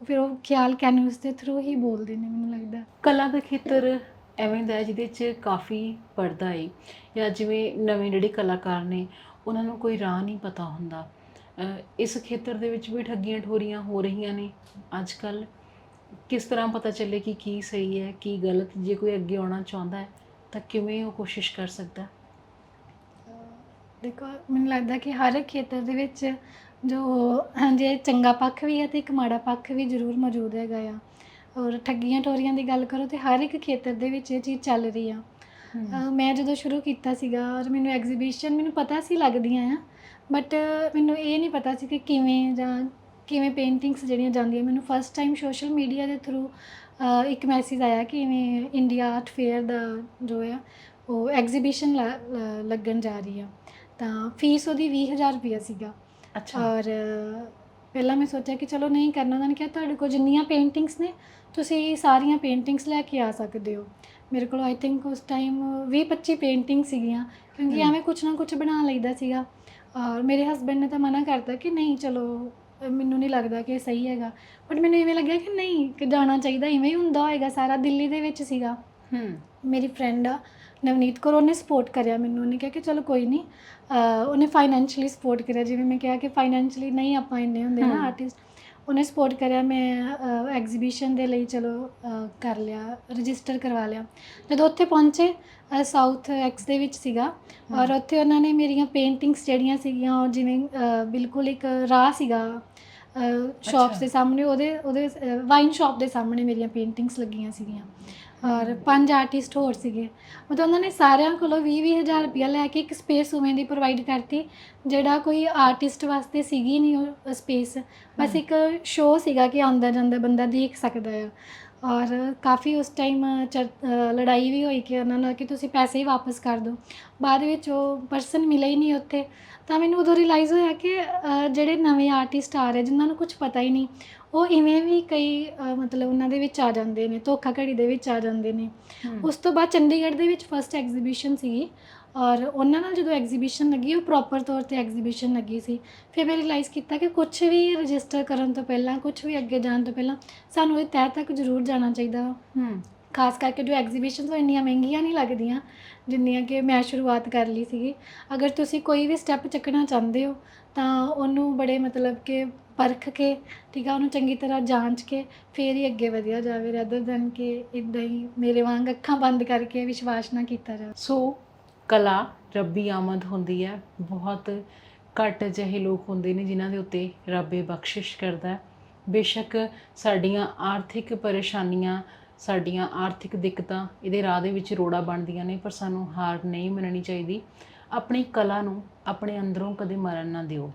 ਫਿਰ ਉਹ ਖਿਆਲ ਕੈਨਵਸ ਦੇ ਥਰੂ ਹੀ ਬੋਲਦੇ ਨੇ, ਮੈਨੂੰ ਲੱਗਦਾ। ਕਲਾ ਦਾ ਖੇਤਰ ਐਵੇਂ ਦਾ ਹੈ ਜਿਹਦੇ 'ਚ ਕਾਫੀ ਪੜਦਾ ਹੈ, ਜਾਂ ਜਿਵੇਂ ਨਵੇਂ ਜਿਹੜੇ ਕਲਾਕਾਰ ਨੇ ਉਹਨਾਂ ਨੂੰ ਕੋਈ ਰਾਹ ਨਹੀਂ ਪਤਾ ਹੁੰਦਾ। ਇਸ ਖੇਤਰ ਦੇ ਵਿੱਚ ਵੀ ਠੱਗੀਆਂ ਠੋਰੀਆਂ ਹੋ ਰਹੀਆਂ ਨੇ ਅੱਜ ਕੱਲ੍ਹ। ਕਿਸ ਤਰ੍ਹਾਂ ਪਤਾ ਚੱਲੇ ਕਿ ਕੀ ਸਹੀ ਹੈ ਕੀ ਗਲਤ? ਜੇ ਕੋਈ ਅੱਗੇ ਆਉਣਾ ਚਾਹੁੰਦਾ ਹੈ ਤਾਂ ਕਿਵੇਂ ਉਹ ਕੋਸ਼ਿਸ਼ ਕਰ ਸਕਦਾ? ਦੇਖੋ, ਮੈਨੂੰ ਲੱਗਦਾ ਕਿ ਹਰ ਇੱਕ ਖੇਤਰ ਦੇ ਵਿੱਚ ਜੇ ਚੰਗਾ ਪੱਖ ਵੀ ਹੈ ਅਤੇ ਇੱਕ ਮਾੜਾ ਪੱਖ ਵੀ ਜ਼ਰੂਰ ਮੌਜੂਦ ਹੈਗਾ ਆ। ਔਰ ਠੱਗੀਆਂ ਠੋਰੀਆਂ ਦੀ ਗੱਲ ਕਰੋ ਤਾਂ ਹਰ ਇੱਕ ਖੇਤਰ ਦੇ ਵਿੱਚ ਇਹ ਚੀਜ਼ ਚੱਲ ਰਹੀ ਆ। ਮੈਂ ਜਦੋਂ ਸ਼ੁਰੂ ਕੀਤਾ ਸੀਗਾ ਔਰ ਮੈਨੂੰ ਐਗਜ਼ੀਬਿਸ਼ਨ ਮੈਨੂੰ ਪਤਾ ਸੀ ਲੱਗਦੀਆਂ ਆ, ਬਟ ਮੈਨੂੰ ਇਹ ਨਹੀਂ ਪਤਾ ਸੀ ਕਿ ਕਿਵੇਂ ਪੇਂਟਿੰਗਸ ਜਿਹੜੀਆਂ ਜਾਂਦੀਆਂ। ਮੈਨੂੰ ਫਸਟ ਟਾਈਮ ਸੋਸ਼ਲ ਮੀਡੀਆ ਦੇ ਥਰੂ ਇੱਕ ਮੈਸੇਜ ਆਇਆ ਕਿ ਇਵੇਂ ਇੰਡੀਆ ਆਰਟ ਫੇਅਰ ਦਾ ਜੋ ਆ ਉਹ ਐਗਜ਼ੀਬਿਸ਼ਨ ਲੱਗਣ ਜਾ ਰਹੀ ਆ, ਤਾਂ ਫੀਸ ਉਹਦੀ 20,000 ਰੁਪਈਆ ਸੀਗਾ। ਅੱਛਾ। ਔਰ ਪਹਿਲਾਂ ਮੈਂ ਸੋਚਿਆ ਕਿ ਚਲੋ ਨਹੀਂ ਕਰਨਾ। ਉਹਨਾਂ ਨੇ ਕਿਹਾ ਤੁਹਾਡੇ ਕੋਲ ਜਿੰਨੀਆਂ ਪੇਂਟਿੰਗਸ ਨੇ ਤੁਸੀਂ ਸਾਰੀਆਂ ਪੇਂਟਿੰਗਸ ਲੈ ਕੇ ਆ ਸਕਦੇ ਹੋ। ਮੇਰੇ ਕੋਲ ਆਈ ਥਿੰਕ ਉਸ ਟਾਈਮ 20-25 ਪੇਂਟਿੰਗ ਸੀਗੀਆਂ, ਕਿਉਂਕਿ ਐਵੇਂ ਕੁਛ ਨਾ ਕੁਛ ਬਣਾ ਲਈਦਾ ਸੀਗਾ। ਔਰ ਮੇਰੇ ਹਸਬੈਂਡ ਨੇ ਤਾਂ ਮਨਾ ਕਰਤਾ ਕਿ ਨਹੀਂ, ਚਲੋ ਮੈਨੂੰ ਨਹੀਂ ਲੱਗਦਾ ਕਿ ਇਹ ਸਹੀ ਹੈਗਾ, ਬਟ ਮੈਨੂੰ ਇਵੇਂ ਲੱਗਿਆ ਕਿ ਨਹੀਂ, ਕਿ ਜਾਣਾ ਚਾਹੀਦਾ, ਇਵੇਂ ਹੀ ਹੁੰਦਾ ਹੋਏਗਾ ਸਾਰਾ। ਦਿੱਲੀ ਦੇ ਵਿੱਚ ਸੀਗਾ। ਮੇਰੀ ਫਰੈਂਡ ਆ ਨਵਨੀਤ ਕੌਰ, ਉਹਨੇ ਸਪੋਰਟ ਕਰਿਆ ਮੈਨੂੰ। ਉਹਨੇ ਕਿਹਾ ਕਿ ਚਲੋ ਕੋਈ ਨਹੀਂ, ਉਹਨੇ ਫਾਈਨੈਂਸ਼ਲੀ ਸਪੋਰਟ ਕਰਿਆ। ਜਿਵੇਂ ਮੈਂ ਕਿਹਾ ਕਿ ਫਾਈਨੈਂਸ਼ਲੀ ਨਹੀਂ ਆਪਾਂ ਇੰਨੇ ਹੁੰਦੇ ਨਾ ਆਰਟਿਸਟ, ਉਹਨੇ ਸਪੋਰਟ ਕਰਿਆ। ਮੈਂ ਐਗਜ਼ੀਬਿਸ਼ਨ ਦੇ ਲਈ ਚਲੋ ਕਰ ਲਿਆ, ਰਜਿਸਟਰ ਕਰਵਾ ਲਿਆ। ਜਦੋਂ ਉੱਥੇ ਪਹੁੰਚੇ, ਸਾਊਥ ਐਕਸ ਦੇ ਵਿੱਚ ਸੀਗਾ, ਔਰ ਉੱਥੇ ਉਹਨਾਂ ਨੇ ਮੇਰੀਆਂ ਪੇਂਟਿੰਗਸ ਜਿਹੜੀਆਂ ਸੀਗੀਆਂ ਉਹ ਜਿਵੇਂ ਬਿਲਕੁਲ ਇੱਕ ਰਾਹ ਸੀਗਾ ਸ਼ੌਪਸ ਦੇ ਸਾਹਮਣੇ, ਉਹਦੇ ਵਾਈਨ ਸ਼ੌਪ ਦੇ ਸਾਹਮਣੇ ਮੇਰੀਆਂ ਪੇਂਟਿੰਗਸ ਲੱਗੀਆਂ ਸੀਗੀਆਂ। ਔਰ 5 ਆਰਟਿਸਟ ਹੋਰ ਸੀਗੇ। ਮਤਲਬ ਉਹਨਾਂ ਨੇ ਸਾਰਿਆਂ ਕੋਲੋਂ 20,000 ਰੁਪਈਆ ਲੈ ਕੇ ਇੱਕ ਸਪੇਸ ਉਵੇਂ ਦੀ ਪ੍ਰੋਵਾਈਡ ਕਰਤੀ, ਜਿਹੜਾ ਕੋਈ ਆਰਟਿਸਟ ਵਾਸਤੇ ਸੀਗੀ ਨਹੀਂ ਉਹ ਸਪੇਸ। ਬਸ ਇੱਕ ਸ਼ੋਅ ਸੀਗਾ ਕਿ ਆਉਂਦਾ ਜਾਂਦਾ ਬੰਦਾ ਦੇਖ ਸਕਦਾ ਆ। ਔਰ ਕਾਫੀ ਉਸ ਟਾਈਮ ਲੜਾਈ ਵੀ ਹੋਈ ਕਿ ਉਹਨਾਂ ਨਾਲ ਕਿ ਤੁਸੀਂ ਪੈਸੇ ਹੀ ਵਾਪਸ ਕਰ ਦਿਓ। ਬਾਅਦ ਵਿੱਚ ਉਹ ਪਰਸਨ ਮਿਲਿਆ ਹੀ ਨਹੀਂ ਉੱਥੇ। ਤਾਂ ਮੈਨੂੰ ਉਦੋਂ ਰਿਅਲਾਈਜ਼ ਹੋਇਆ ਕਿ ਜਿਹੜੇ ਨਵੇਂ ਆਰਟਿਸਟ ਆ ਰਹੇ ਜਿਨ੍ਹਾਂ ਨੂੰ ਕੁਝ ਪਤਾ ਹੀ ਨਹੀਂ, ਉਹ ਇਵੇਂ ਵੀ ਕਈ ਮਤਲਬ ਉਹਨਾਂ ਦੇ ਵਿੱਚ ਆ ਜਾਂਦੇ ਨੇ, ਧੋਖਾਧੜੀ ਦੇ ਵਿੱਚ ਆ ਜਾਂਦੇ ਨੇ। ਉਸ ਤੋਂ ਬਾਅਦ ਚੰਡੀਗੜ੍ਹ ਦੇ ਵਿੱਚ ਫਸਟ ਐਗਜ਼ੀਬਿਸ਼ਨ ਸੀਗੀ, ਔਰ ਉਹਨਾਂ ਨਾਲ ਜਦੋਂ ਐਗਜ਼ੀਬਿਸ਼ਨ ਲੱਗੀ ਉਹ ਪ੍ਰੋਪਰ ਤੌਰ 'ਤੇ ਐਗਜ਼ੀਬਿਸ਼ਨ ਲੱਗੀ ਸੀ। ਫਿਰ ਮੈਂ ਰਿਅਲਾਈਜ਼ ਕੀਤਾ ਕਿ ਕੁਛ ਵੀ ਰਜਿਸਟਰ ਕਰਨ ਤੋਂ ਪਹਿਲਾਂ, ਕੁਛ ਵੀ ਅੱਗੇ ਜਾਣ ਤੋਂ ਪਹਿਲਾਂ ਸਾਨੂੰ ਇਹ ਤਹਿ ਤੱਕ ਜ਼ਰੂਰ ਜਾਣਾ ਚਾਹੀਦਾ ਵਾ। ਖਾਸ ਕਰਕੇ ਜੋ ਐਗਜ਼ੀਬਿਸ਼ਨਸ ਉਹ ਇੰਨੀਆਂ ਮਹਿੰਗੀਆਂ ਨਹੀਂ ਲੱਗਦੀਆਂ ਜਿੰਨੀਆਂ ਕਿ ਮੈਂ ਸ਼ੁਰੂਆਤ ਕਰ ਲਈ ਸੀਗੀ। ਅਗਰ ਤੁਸੀਂ ਕੋਈ ਵੀ ਸਟੈਪ ਚੱਕਣਾ ਚਾਹੁੰਦੇ ਹੋ ਤਾਂ ਉਹਨੂੰ ਬੜੇ ਮਤਲਬ ਕਿ ਪਰਖ ਕੇ, ਠੀਕ ਆ, ਉਹਨੂੰ ਚੰਗੀ ਤਰ੍ਹਾਂ ਜਾਂਚ ਕੇ ਫਿਰ ਹੀ ਅੱਗੇ ਵਧਿਆ ਜਾਵੇ, ਰੈਦਰ ਦੈਨ ਕਿ ਇੱਦਾਂ ਹੀ ਮੇਰੇ ਵਾਂਗ ਅੱਖਾਂ ਬੰਦ ਕਰਕੇ ਵਿਸ਼ਵਾਸ ਨਾ ਕੀਤਾ ਜਾਵੇ। ਸੋ ਕਲਾ ਰੱਬੀ ਆਮਦ ਹੁੰਦੀ ਹੈ। ਬਹੁਤ ਘੱਟ ਅਜਿਹੇ ਲੋਕ ਹੁੰਦੇ ਨੇ ਜਿਨ੍ਹਾਂ ਦੇ ਉੱਤੇ ਰੱਬ ਇਹ ਬਖਸ਼ਿਸ਼ ਕਰਦਾ। ਬੇਸ਼ੱਕ ਸਾਡੀਆਂ ਆਰਥਿਕ ਪਰੇਸ਼ਾਨੀਆਂ, ਸਾਡੀਆਂ ਆਰਥਿਕ ਦਿੱਕਤਾਂ ਇਹਦੇ ਰਾਹ ਦੇ ਵਿੱਚ ਰੋੜਾ ਬਣਦੀਆਂ ਨੇ, ਪਰ ਸਾਨੂੰ ਹਾਰ ਨਹੀਂ ਮੰਨਣੀ ਚਾਹੀਦੀ। ਆਪਣੀ ਕਲਾ ਨੂੰ ਆਪਣੇ ਅੰਦਰੋਂ ਕਦੇ ਮਰਨ ਨਾ ਦਿਓ।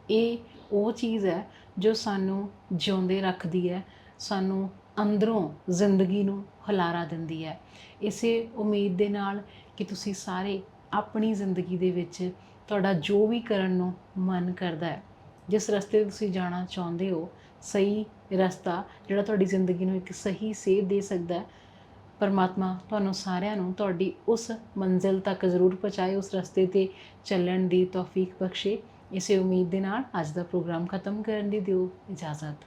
ਇਹ ਉਹ ਚੀਜ਼ ਹੈ ਜੋ ਸਾਨੂੰ ਜਿਉਂਦੇ ਰੱਖਦੀ ਹੈ, ਸਾਨੂੰ ਅੰਦਰੋਂ ਜ਼ਿੰਦਗੀ ਨੂੰ ਹੁਲਾਰਾ ਦਿੰਦੀ ਹੈ। ਇਸੇ ਉਮੀਦ ਦੇ ਨਾਲ ਕਿ ਤੁਸੀਂ ਸਾਰੇ ਆਪਣੀ ਜ਼ਿੰਦਗੀ ਦੇ ਵਿੱਚ ਤੁਹਾਡਾ ਜੋ ਵੀ ਕਰਨ ਨੂੰ ਮਨ ਕਰਦਾ ਹੈ, ਜਿਸ ਰਸਤੇ 'ਤੇ ਤੁਸੀਂ ਜਾਣਾ ਚਾਹੁੰਦੇ ਹੋ, ਸਹੀ ਰਸਤਾ ਜਿਹੜਾ ਤੁਹਾਡੀ ਜ਼ਿੰਦਗੀ ਨੂੰ ਇੱਕ ਸਹੀ ਸੇਧ ਦੇ ਸਕਦਾ ਹੈ, ਪਰਮਾਤਮਾ ਤੁਹਾਨੂੰ ਸਾਰਿਆਂ ਨੂੰ ਤੁਹਾਡੀ ਉਸ ਮੰਜ਼ਿਲ ਤੱਕ ਜ਼ਰੂਰ ਪਹੁੰਚਾਏ, ਉਸ ਰਸਤੇ 'ਤੇ ਚੱਲਣ ਦੀ ਤੌਫੀਕ ਬਖਸ਼ੇ। ਇਸੇ ਉਮੀਦ ਦੇ ਨਾਲ ਅੱਜ ਦਾ ਪ੍ਰੋਗਰਾਮ ਖਤਮ ਕਰਨ ਦੀ ਦਿਓ ਇਜਾਜ਼ਤ।